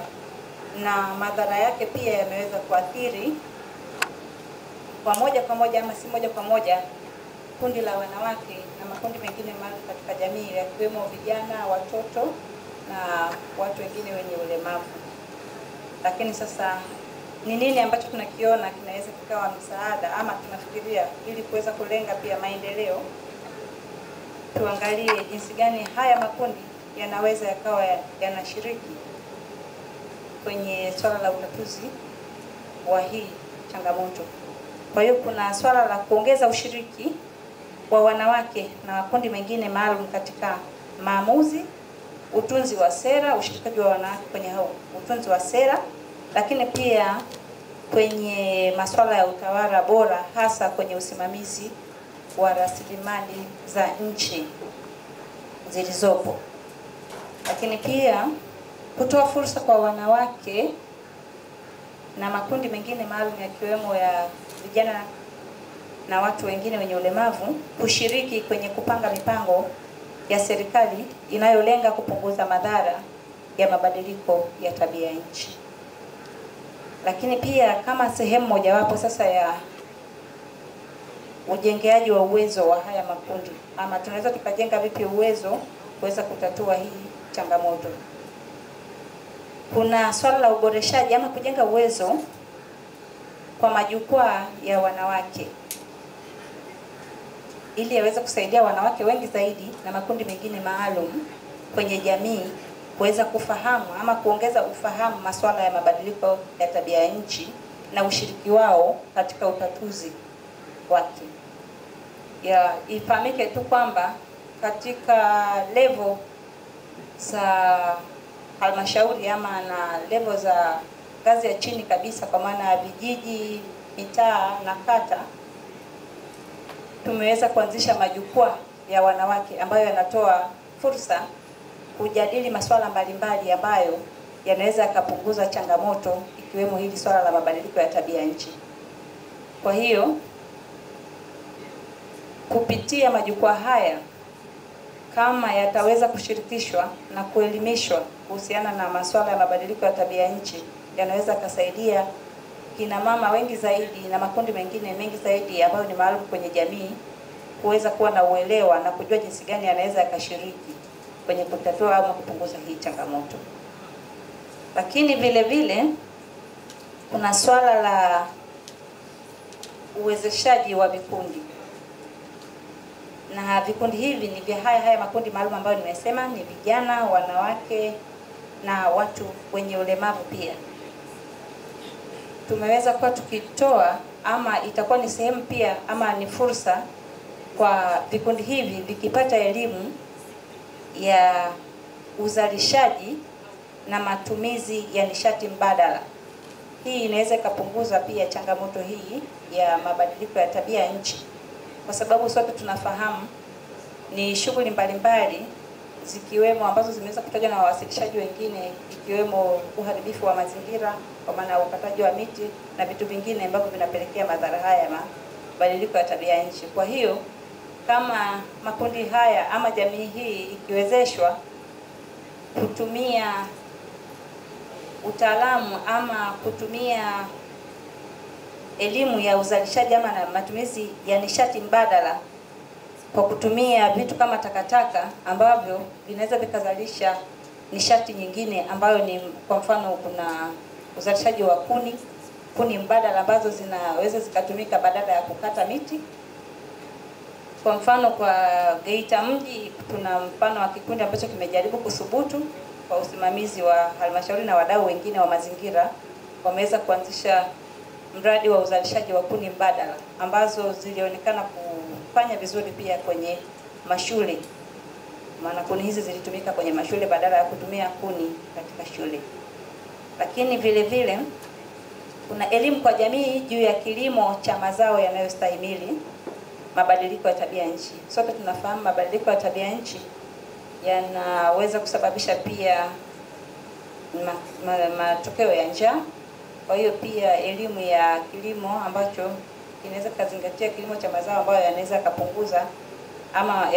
na madhara yake pia yameweza kuathiri kwa moja ama si moja kwa moja kundi la wanawake na makundi mengine maalum katika jamii, yakiwemo vijana, watoto na watu wengine wenye ulemavu. Lakini sasa ni nini ambacho tunakiona kinaweza kikawa msaada ama tunafikiria ili kuweza kulenga pia maendeleo? Tuangalie jinsi gani haya makundi yanaweza yakawa yanashiriki kwenye swala la utatuzi wa hii changamoto. Kwa hiyo kuna swala la kuongeza ushiriki wa wanawake na makundi mengine maalum katika maamuzi, utunzi wa sera, ushirikaji wa wanawake kwenye utunzi wa sera, lakini pia kwenye masuala ya utawala bora, hasa kwenye usimamizi wa rasilimali za nchi zilizopo. Lakini pia kutoa fursa kwa wanawake na makundi mengine maalum yakiwemo ya vijana na watu wengine wenye ulemavu kushiriki kwenye kupanga mipango ya serikali inayolenga kupunguza madhara ya mabadiliko ya tabia nchi. Lakini pia kama sehemu mojawapo sasa ya ujengeaji wa uwezo wa haya makundi, ama tunaweza tukajenga vipi uwezo kuweza kutatua hii changamoto. Kuna swala la uboreshaji ama kujenga uwezo kwa majukwaa ya wanawake ili yaweze kusaidia wanawake wengi zaidi na makundi mengine maalum kwenye jamii kuweza kufahamu ama kuongeza ufahamu masuala ya mabadiliko ya tabia ya nchi na ushiriki wao katika utatuzi wake. Ifahamike tu kwamba katika level za halmashauri ama na level za ngazi ya chini kabisa, kwa maana ya vijiji, mitaa na kata, tumeweza kuanzisha majukwaa ya wanawake ambayo yanatoa fursa kujadili masuala mbalimbali ambayo yanaweza yakapunguza changamoto, ikiwemo hili swala la mabadiliko ya tabia nchi. Kwa hiyo kupitia majukwaa haya, kama yataweza kushirikishwa na kuelimishwa kuhusiana na masuala ya mabadiliko ya tabia nchi, yanaweza kusaidia kina mama wengi zaidi na makundi mengine mengi zaidi ambayo ni maalum kwenye jamii kuweza kuwa na uelewa na kujua jinsi gani yanaweza yakashiriki kwenye kutatua au kupunguza hii changamoto. Lakini vile vile kuna swala la uwezeshaji wa vikundi. Na vikundi hivi ni vya haya makundi maalum ambayo nimesema, ni vijana, wanawake na watu wenye ulemavu pia. Tumeweza kuwa tukitoa, ama itakuwa ni sehemu pia ama ni fursa kwa vikundi hivi vikipata elimu ya uzalishaji na matumizi ya nishati mbadala. Hii inaweza ikapunguza pia changamoto hii ya mabadiliko ya tabia nchi, kwa sababu sote tunafahamu ni shughuli mbalimbali zikiwemo ambazo zimeweza kutajwa na wawasilishaji wengine, ikiwemo uharibifu wa mazingira kwa maana ukataji wa miti na vitu vingine ambavyo vinapelekea madhara haya ya mabadiliko ya tabia nchi. Kwa hiyo kama makundi haya ama jamii hii ikiwezeshwa kutumia utaalamu ama kutumia elimu ya uzalishaji ama na matumizi ya nishati mbadala kwa kutumia vitu kama takataka ambavyo vinaweza vikazalisha nishati nyingine ambayo ni kwa mfano kuna uzalishaji wa kuni mbadala ambazo zinaweza zikatumika badala ya kukata miti. Kwa mfano kwa Geita mji tuna mfano wa kikundi ambacho kimejaribu kuthubutu kwa usimamizi wa halmashauri na wadau wengine wa mazingira, wameweza kuanzisha mradi wa uzalishaji wa kuni mbadala ambazo zilionekana kufanya vizuri pia kwenye mashule. Maana kuni hizi zilitumika kwenye mashule badala ya kutumia kuni katika shule. Lakini vile vile kuna elimu kwa jamii juu ya kilimo cha mazao yanayostahimili mabadiliko ya tabia nchi. Sote tunafahamu mabadiliko ya tabia nchi yanaweza kusababisha pia matokeo ya njaa. Kwa hiyo pia elimu ya kilimo ambacho inaweza kuzingatia kilimo cha mazao ambayo yanaweza kupunguza ama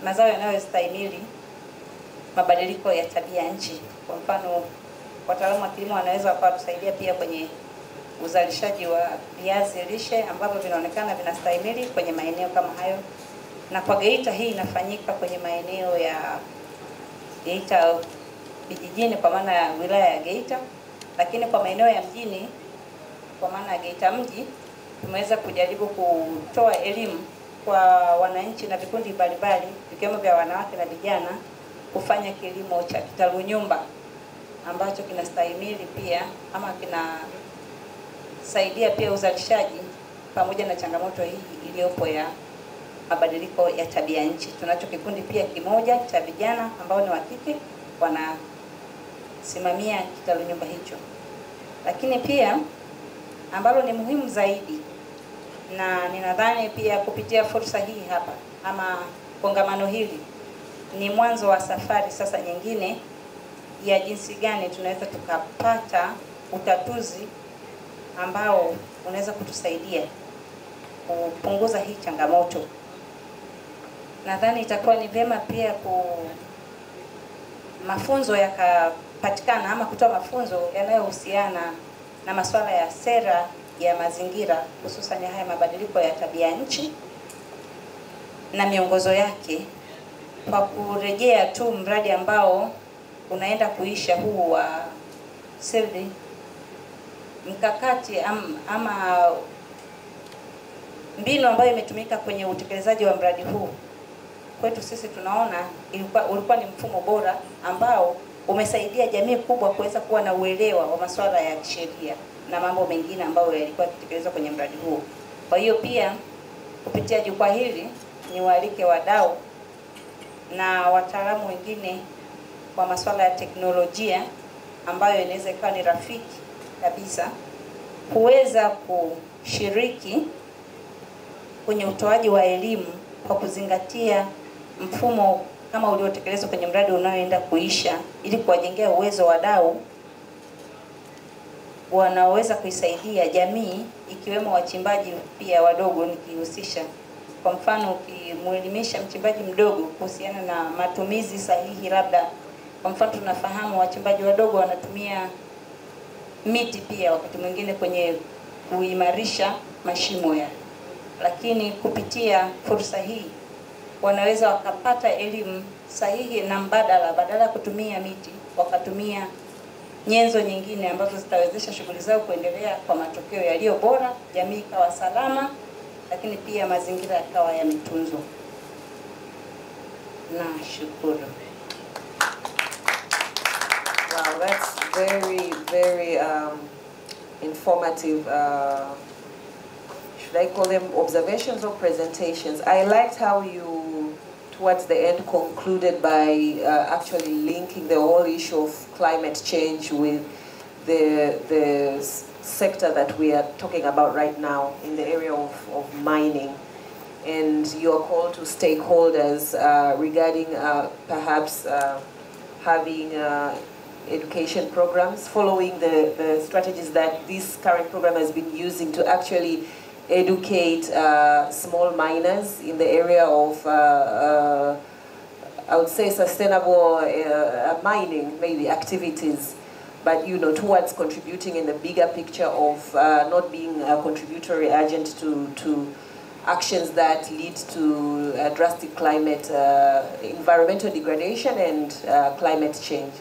mazao yanayostahimili mabadiliko ya tabia nchi. Kwa mfano wataalamu wa kilimo wanaweza wakatusaidia pia kwenye uzalishaji wa viazi lishe ambavyo vinaonekana vinastahimili kwenye maeneo kama hayo. Na kwa Geita hii inafanyika kwenye maeneo ya Geita vijijini kwa maana ya wilaya ya Geita, lakini kwa maeneo ya mjini kwa maana ya Geita mji tumeweza kujaribu kutoa elimu kwa wananchi na vikundi mbalimbali vikiwemo vya wanawake na vijana kufanya kilimo cha kitalu nyumba ambacho kinastahimili pia ama kinasaidia pia uzalishaji pamoja na changamoto hii iliyopo ya mabadiliko ya tabia nchi. Tunacho kikundi pia kimoja cha vijana ambao ni wa kike wanasimamia kitalu nyumba hicho. Lakini pia ambalo ni muhimu zaidi, na ninadhani pia kupitia fursa hii hapa ama kongamano hili ni mwanzo wa safari sasa nyingine ya jinsi gani tunaweza tukapata utatuzi ambao unaweza kutusaidia kupunguza hii changamoto. Nadhani itakuwa ni vyema pia mafunzo yakapatikana ama kutoa mafunzo yanayohusiana na masuala ya sera ya mazingira, hususan haya mabadiliko ya tabia nchi na miongozo yake, kwa kurejea tu mradi ambao unaenda kuisha huu wa siri mkakati ama mbinu ambayo imetumika kwenye utekelezaji wa mradi huu. Kwetu sisi tunaona ulikuwa ni mfumo bora ambao umesaidia jamii kubwa kuweza kuwa na uelewa wa masuala ya kisheria na mambo mengine ambayo yalikuwa yakitekelezwa kwenye mradi huu. Kwa hiyo pia kupitia jukwaa hili ni waalike wadau na wataalamu wengine kwa masuala ya teknolojia ambayo inaweza ikawa ni rafiki kabisa kuweza kushiriki kwenye utoaji wa elimu kwa kuzingatia mfumo kama uliotekelezwa kwenye mradi unaoenda kuisha, ili kuwajengea uwezo wadau wanaoweza kuisaidia jamii ikiwemo wachimbaji pia wadogo nikihusisha. Kwa mfano ukimwelimisha mchimbaji mdogo kuhusiana na matumizi sahihi, labda kwa mfano tunafahamu wachimbaji wadogo wanatumia miti pia wakati mwingine kwenye kuimarisha mashimo ya, lakini kupitia fursa hii wanaweza wakapata elimu sahihi na mbadala, badala ya kutumia miti wakatumia nyenzo nyingine ambazo zitawezesha shughuli zao kuendelea kwa matokeo yaliyo bora, jamii ikawa salama, lakini pia mazingira yakawa yametunzwa. Nashukuru. Wow, that's very, very informative. Should I call them observations or presentations? I liked how you, towards the end, concluded by actually linking the whole issue of climate change with the sector that we are talking about right now in the area of mining. And your call to stakeholders regarding perhaps having education programs, following the strategies that this current program has been using to actually educate small miners in the area of, I would say, sustainable mining, maybe activities, but towards contributing in the bigger picture of not being a contributory agent to actions that lead to drastic climate, environmental degradation and climate change.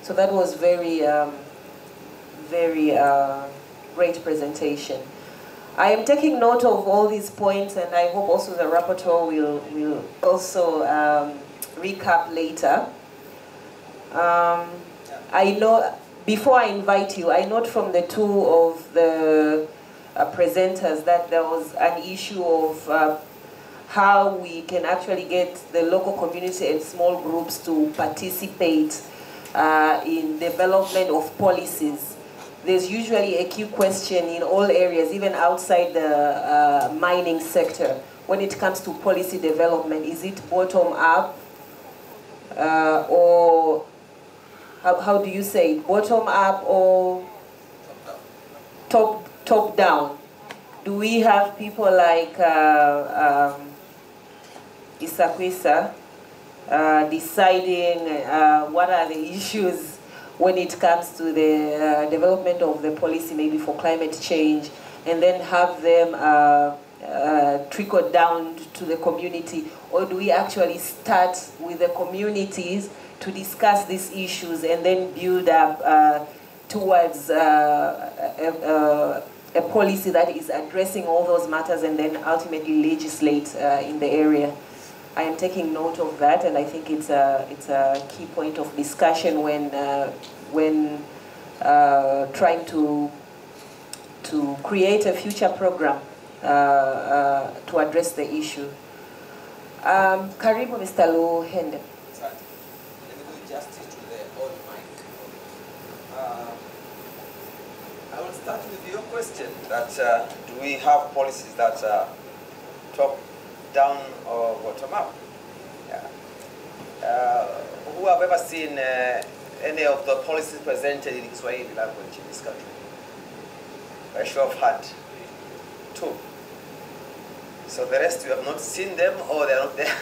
So that was very, very great presentation. I am taking note of all these points, and I hope also the rapporteur will also recap later. I know, before I invite you, I note from the two of the presenters that there was an issue of how we can actually get the local community and small groups to participate in development of policies. There's usually a key question in all areas, even outside the mining sector, when it comes to policy development. Is it bottom up or how do you say it? Bottom up or top down? Do we have people like Isakwisa deciding what are the issues when it comes to the development of the policy, maybe for climate change, and then have them trickle down to the community? Or do we actually start with the communities to discuss these issues and then build up towards a policy that is addressing all those matters and then ultimately legislate in the area? I am taking note of that, and I think it's a key point of discussion when trying to create a future program to address the issue. Karibu, Mr. Luhende. Let me do justice to the old mic. I will start with your question that do we have policies that are top down or bottom up? Yeah. Who have ever seen any of the policies presented in Swahili language in this country? By show of hand. 2. So the rest, you have not seen them or they are not there.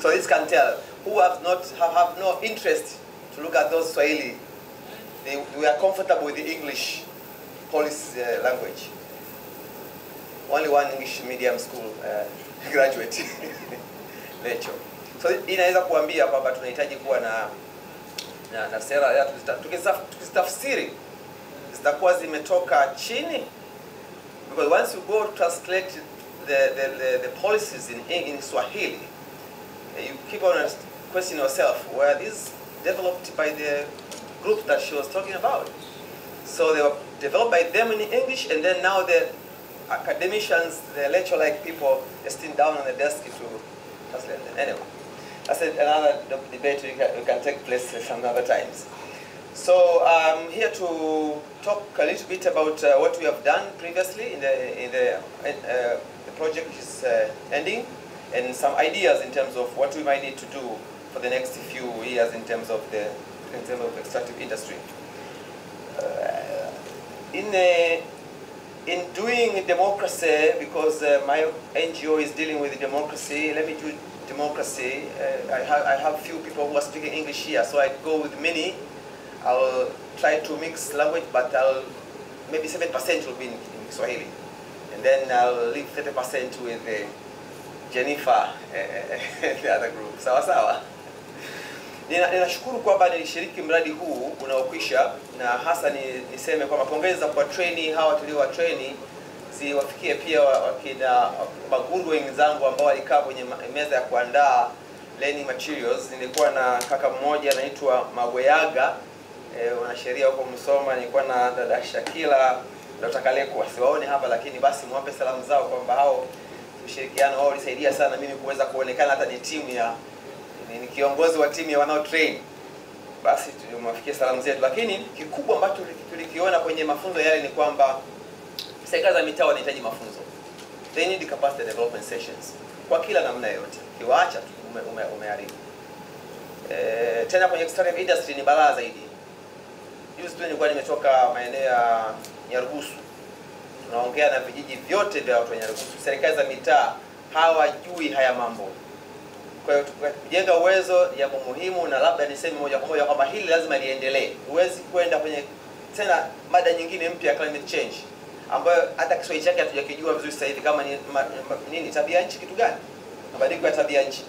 So this can tell who have no interest to look at those Swahili. We are comfortable with the English policy language. Only one English medium school graduate. So inaweza kuambia kwamba tunahitaji kuwa na sera ya tukizitafsiri zitakuwa zimetoka chini, because once you go to translate the policies in Swahili, you keep on questioning yourself, were these developed by the group that she was talking about? So they were developed by them in English, and then now the academicians, the lecture-like people, are sitting down on the desk to translate them. Anyway, that's another debate we can take place some other times. So I'm here to talk a little bit about what we have done previously in the project is ending, and some ideas in terms of what we might need to do for the next few years in terms of the extractive industry. in doing democracy, because my NGO is dealing with democracy, let me do democracy. I have few people who are speaking English here, so I go with many. I'll try to mix language, but maybe 7% will be in Swahili. And then I'll leave 30% with Jennifer and the other group. Sawa sawa. Ninashukuru kwamba nilishiriki mradi huu unaokwisha, na hasa niseme kwamba pongeza kwa trainee hawa tuliowa trainee ziwafikie pia wakina maguru wenzangu ambao walikaa kwenye meza ya kuandaa learning materials. Nilikuwa na kaka mmoja anaitwa Magweyaga, wanasheria huko Msoma. Nilikuwa na dada Shakila, Dr. Kaleko, wasiwaone hapa lakini basi muwape salamu zao kwamba hao ushirikiano wao ulisaidia sana mimi kuweza kuonekana hata ni timu ya ni kiongozi wa timu ya wanao train. Basi tulimwafikia salamu zetu, lakini kikubwa ambacho tulikiona kwenye mafunzo yale ni kwamba serikali za mitaa wanahitaji mafunzo. They need capacity development sessions kwa kila namna yote. Kiwaacha umeharibu. Tena kwenye extractive industry ni balaa zaidi. Juzi tu nilikuwa nimetoka maeneo ya Nyarugusu. Tunaongea na vijiji vyote vya watu wa Nyarugusu. Serikali za mitaa hawajui haya mambo. Kwa hiyo kujenga uwezo jambo muhimu, na labda niseme moja kwa moja kwamba hili lazima liendelee. Huwezi kwenda kwenye tena mada nyingine mpya, climate change, ambayo hata Kiswahili chake hatujakijua vizuri sasa hivi kama ni nini tabia nchi, kitu gani mabadiliko ya tabia nchi.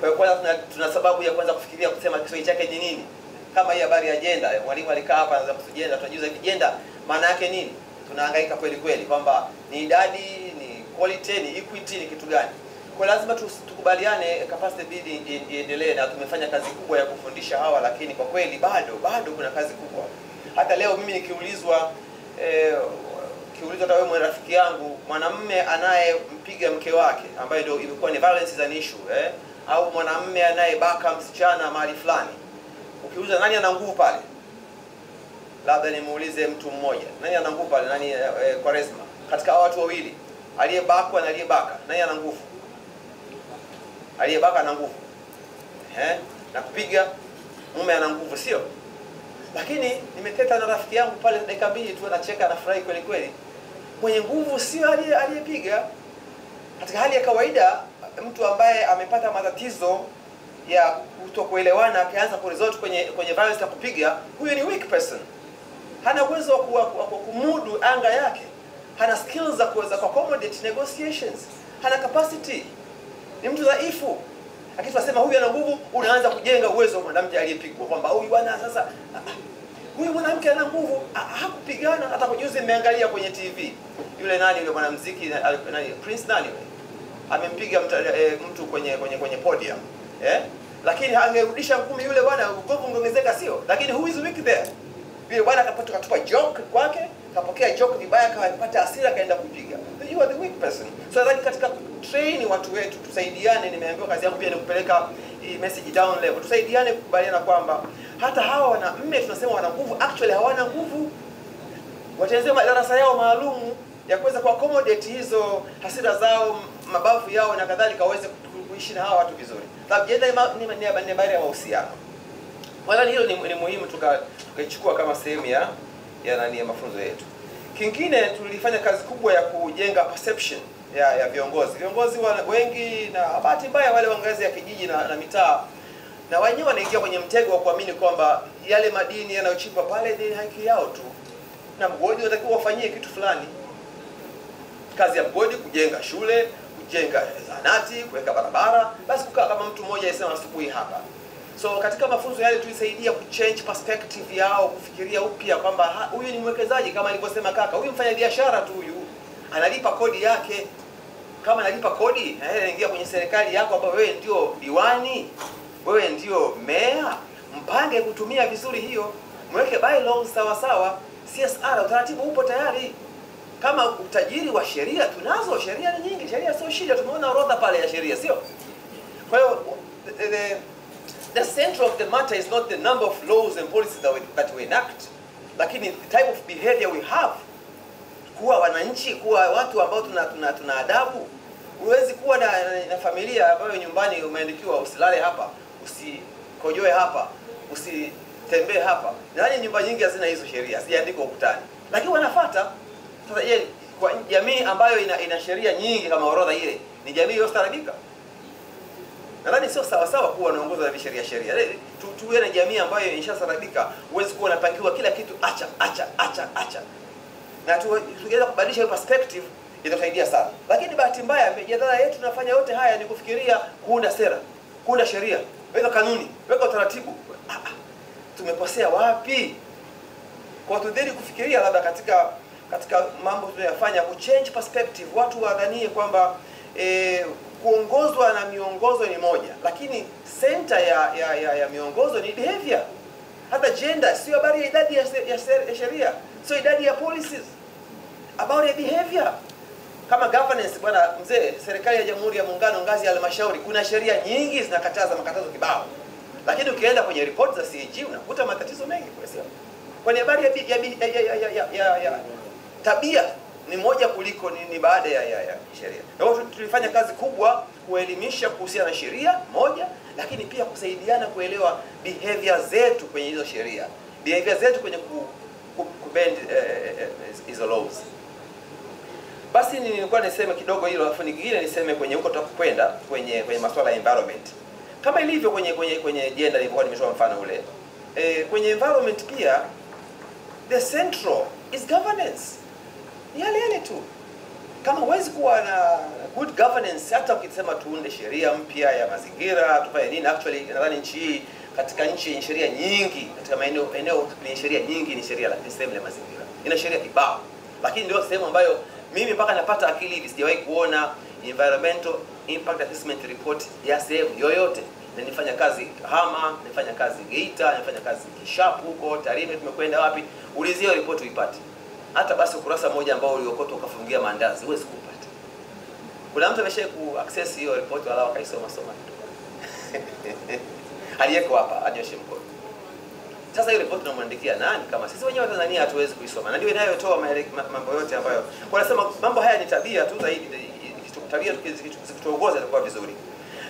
Kwa hiyo kwanza tuna sababu ya kwanza kufikiria kusema Kiswahili chake ni nini. Kama hii habari ya agenda, mwalimu alikaa hapa anaanza kusujenda, tunajuza agenda maana yake nini. Tunahangaika kweli kweli kwamba ni idadi, ni quality, ni equity, ni kitu gani. Kwa lazima tukubaliane capacity building iendelee, na tumefanya kazi kubwa ya kufundisha hawa, lakini kwa kweli bado kuna kazi kubwa. Hata leo mimi nikiulizwa hata wewe rafiki yangu, mwanamume anayempiga mke wake ambaye ndio imekuwa ni violence is an issue, au mwanamume anayebaka msichana mahali fulani, ukiuliza nani ana nguvu pale, labda nimuulize mtu mmoja, nani ana nguvu pale, nani Kwaresma, katika watu wawili aliyebakwa na aliyebaka, nani ana nguvu? Aliyebaka ana nguvu. Na kupiga mume ana nguvu, sio? Lakini nimeteta na rafiki yangu pale dakika mbili tu, anacheka anafurahi kweli kweli. Mwenye nguvu sio aliyepiga. Katika hali ya kawaida, mtu ambaye amepata matatizo ya kutokuelewana akaanza kuresort kwenye violence ya kupiga, huyo ni weak person. Hana uwezo wa kumudu anga yake. Hana skills za kuweza accommodate negotiations. Hana capacity. Ni mtu dhaifu. Lakini tunasema huyu ana nguvu, unaanza kujenga uwezo wa mwanamke aliyepigwa kwamba huyu bwana sasa huyu mwanamke ana nguvu, hakupigana. Hata kujuzi nimeangalia kwenye TV. Yule yule mwanamuziki nani Prince nani amempiga mtu kwenye podium. Lakini angerudisha ngumi yule bwana, nguvu ungeongezeka, sio? Lakini who is weak there? Yule bwana katupa joke kwake, kapokea joke vibaya, akapata hasira, kaenda kupiga. You are the weak person. So that katika train watu wetu tusaidiane. Nimeambiwa kazi yangu pia ni kupeleka hii message down level. Tusaidiane kukubaliana kwamba hata hawa wanaume tunasema wana nguvu, actually hawana nguvu. Watengeneze madarasa yao maalum ya kuweza kuaccommodate hizo hasira zao, mabavu yao na kadhalika, waweze kuishi na hawa watu vizuri. Sababu jenda ni habari ya mahusiano. Wala hilo ni muhimu tukaichukua kama sehemu ya mafunzo yetu. Kingine tulifanya kazi kubwa ya kujenga perception ya viongozi. Viongozi wengi na bahati mbaya wale wa ngazi ya kijiji na mitaa, na wenyewe wanaingia kwenye mtego wa kuamini kwamba yale madini yanayochimbwa pale ni haki yao tu. Na mgodi unatakiwa wafanyie kitu fulani. Kazi ya mgodi kujenga shule, kujenga zahanati, kuweka barabara, basi kukaa kama mtu mmoja yasema asubuhi hapa. So katika mafunzo yale tulisaidia kuchange perspective yao, kufikiria upya kwamba huyu ni mwekezaji kama alivyosema kaka. Huyu mfanya biashara tu, huyu analipa kodi yake. Kama analipa kodi, anaingia kwenye serikali yako ambapo wewe ndio diwani, wewe ndio meya, mpange kutumia vizuri hiyo. Mweke bylaws sawa sawa, CSR utaratibu upo tayari. Kama utajiri wa sheria, tunazo sheria ni nyingi, sheria sio shida, tumeona orodha pale ya sheria, sio? Kwa hiyo the center of the matter is not the number of laws and policies that we enact, lakini the type of behavior we have. Kuwa wananchi, kuwa watu ambao tuna adabu. Huwezi kuwa na familia ambayo nyumbani umeandikiwa usilale hapa, usikojoe hapa, usitembee hapa. Nani nyumba nyingi hazina hizo sheria, hazijaandikwa ukutani. lakini wanafuata. Sasa je, kwa jamii ambayo ina sheria nyingi kama orodha ile, ni jamii iliyostaarabika? Nadhani sio sawa sawa kuwa unaongozwa na sheria. Tuwe na jamii ambayo imeshastaarabika, huwezi kuwa unapangiwa kila kitu acha. Na tuweza kubadilisha hiyo perspective, itasaidia sana. Lakini bahati mbaya mijadala yetu tunafanya yote haya ni kufikiria kuunda sera, kuunda sheria, weka kanuni, weka utaratibu. Tumekosea wapi? Kwa tudhiri kufikiria labda katika mambo tunayofanya ku change perspective, watu wadhanie kwamba kuongozwa na miongozo ni moja, lakini center ya miongozo ni behavior. Hata gender sio habari ya idadi ya sheria, sio idadi ya policies, about the behavior. Kama governance bwana mzee, serikali ya Jamhuri ya Muungano ngazi ya halmashauri kuna sheria nyingi zinakataza makatazo kibao. Lakini ukienda kwenye report za CAG unakuta matatizo mengi kwa sababu. Kwa habari ya tabia ni moja kuliko ni baada ya sheria. Na hiyo tulifanya kazi kubwa kuelimisha kuhusiana na sheria moja, lakini pia kusaidiana kuelewa behavior zetu kwenye hizo sheria. Behavior zetu kwenye kubend hizo laws. Basi nilikuwa niseme kidogo hilo, alafu nyingine niseme kwenye huko tutakwenda kwenye masuala ya environment. Kama ilivyo kwenye gender nilikuwa nimetoa mfano ule. Kwenye environment pia the central is governance. Yale tu. Kama huwezi kuwa na good governance, hata ukisema tuunde sheria mpya ya mazingira, tufanye nini, actually nadhani nchi hii katika nchi yenye sheria nyingi, katika maeneo yenye sheria nyingi ni sheria la sehemu ya mazingira. Ina sheria kibao. Lakini ndio sehemu ambayo mimi mpaka napata akili hivi sijawahi kuona environmental impact assessment report ya sehemu yoyote. Na nifanya kazi Hama, nifanya kazi Geita, nifanya kazi Kishapu huko, Tarime, tumekwenda wapi, ulizia report uipate. Hata basi ukurasa mmoja ambao uliokota ukafungia mandazi huwezi kupata. Kuna mtu amesha ku access hiyo report wala akaisoma soma. Aliyeko hapa anyoshe mkono. Sasa hiyo report tunamwandikia nani kama sisi wenyewe wa Tanzania hatuwezi kuisoma? Na ndio inayotoa mambo yote ambayo wanasema mambo haya ni tabia tu zaidi, tabia tukituongoza itakuwa vizuri.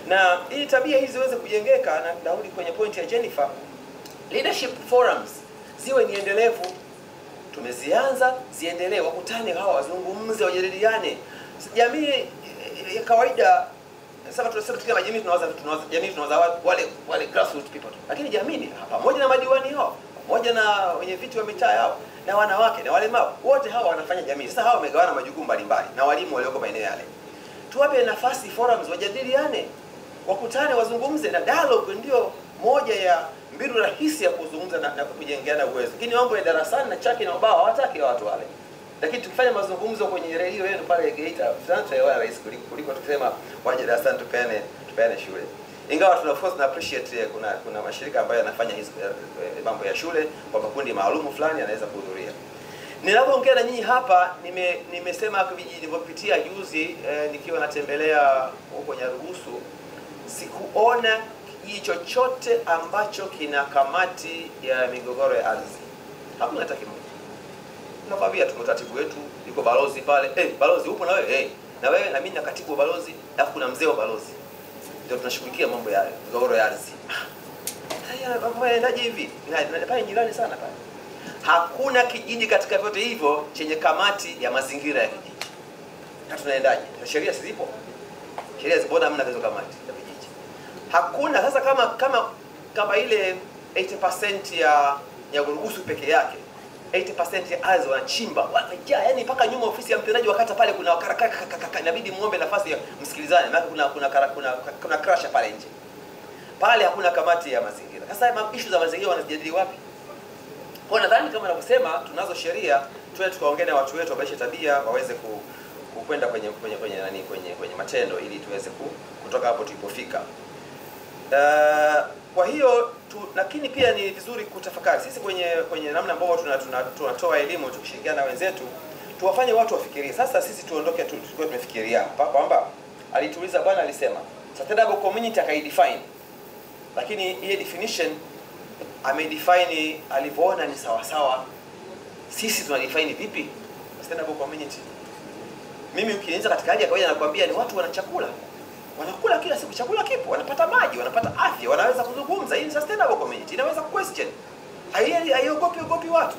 Na hii tabia hizi ziweze kujengeka, na Daudi kwenye point ya Jennifer, leadership forums ziwe ni endelevu. Tumezianza, ziendelee, wakutane hawa, wazungumze, wajadiliane. Jamii ya kawaida sasa tunasema jamii tunawaza wale grassroots people. Lakini jamii ni pamoja na madiwani hao, pamoja na wenye viti wa mitaa hao, na wanawake na walemavu, wote hawa wanafanya jamii. Sasa hawa wamegawana majukumu mbalimbali na walimu walioko maeneo yale. Tuwape nafasi forums, wajadiliane, wakutane, wazungumze, na dialogue ndio moja ya mbinu rahisi ya kuzungumza na kujengeana uwezo. Lakini mambo ya darasani na chaki na ubao hawataki watu wale. Lakini tukifanya mazungumzo kwenye redio yenu pale Geita, tunaelewana rahisi kuliko tukisema waje darasani tupeane shule. Ingawa tuna of course na appreciate kuna mashirika ambayo yanafanya hizo mambo ya shule kwa makundi maalum fulani yanaweza kuhudhuria. Ninapoongea na nyinyi hapa nimesema kijiji nilipopitia juzi nikiwa natembelea huko Nyarugusu, sikuona kijiji chochote ambacho kina kamati ya migogoro ya ardhi. Hakuna hata kimoja. Tunakwambia tutaratibu wetu, yuko balozi pale. Balozi upo na wewe? Na wewe na mimi na katibu wa balozi, alafu kuna mzee wa balozi. Ndio tunashughulikia mambo ya migogoro ya ardhi. Haya mambo yanaendaje hivi? Na pale jirani sana pale. Hakuna kijiji katika vyote hivyo chenye kamati ya mazingira ya kijiji. Na tunaendaje? Sheria zipo. Sheria zipo, hamna hizo kamati ya kijiji. Hakuna. Sasa kama ile 80% ya Urugusu peke yake, 80% ya ardhi wanachimba, wanajaa, yani mpaka nyuma ofisi ya mtendaji wakata pale kuna wakarakaka, inabidi muombe nafasi ya msikilizane, maana kuna crusher pale nje. Pale hakuna kamati ya mazingira. Sasa issue za mazingira wanazijadili wapi? Kwa nadhani kama nakusema tunazo sheria, tuwe tukaongea na watu wetu wabadilishe tabia, waweze kwenda kwenye matendo ili tuweze kutoka hapo tulipofika. Kwa hiyo lakini pia ni vizuri kutafakari sisi kwenye namna ambayo tunatoa elimu tukishirikiana na wenzetu, tuwafanye watu wafikirie. Sasa sisi tuondoke tulikuwa tumefikiria hapa kwamba alituuliza bwana alisema sustainable community akaidefine, lakini ile definition amedefine alivyoona ni sawa sawa. Sisi tunadefine vipi sustainable community? Mimi ukinianza katika hali ya kawaida nakwambia ni watu wana chakula, wanakula kila siku, chakula kipo, wanapata maji, wanapata afya, wanaweza kuzungumza. Hii ni sustainable community, inaweza question, haiogopi watu.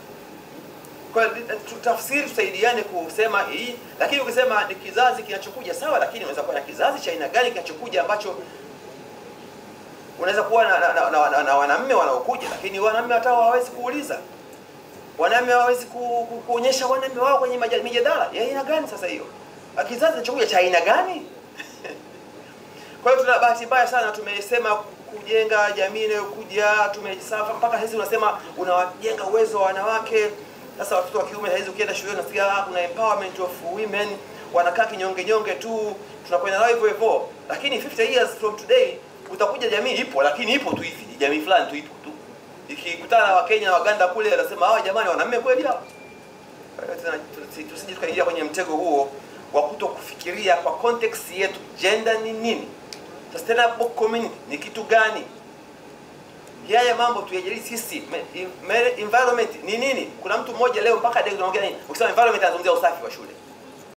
Kwa tutafsiri, tusaidiane kusema hii, lakini ukisema ni kizazi kinachokuja sawa, lakini unaweza kuwa na kizazi cha aina gani kinachokuja ambacho unaweza kuwa na wanaume wanaokuja, lakini wanaume hata hawawezi kuuliza. Wanaume hawawezi kuonyesha wanaume wao kwenye mijadala. Ya aina gani sasa hiyo? Kizazi kinachokuja cha aina gani? Kwa hiyo tuna bahati mbaya sana, tumesema kujenga jamii inayokuja, tumesafa mpaka sasa unasema unawajenga uwezo wa wanawake. Sasa watoto wa kiume hizo ukienda shule unasikia kuna empowerment of women, wanakaa kinyonge nyonge tu, tunakwenda nao hivyo hivyo. Lakini 50 years from today utakuja jamii ipo, lakini ipo tu hivi, jamii fulani tu ipo tu. Ikikutana na Wakenya na Waganda kule wanasema hawa jamani wanaume kweli hao. Tusije tukaingia kwenye mtego huo wa kutokufikiria kwa context yetu, gender ni nini? Sustainable community ni kitu gani? Haya mambo tuyajali sisi. Environment ni nini? Kuna mtu mmoja leo mpaka leo tunaongea nini? Ukisema environment anazungumzia usafi wa shule.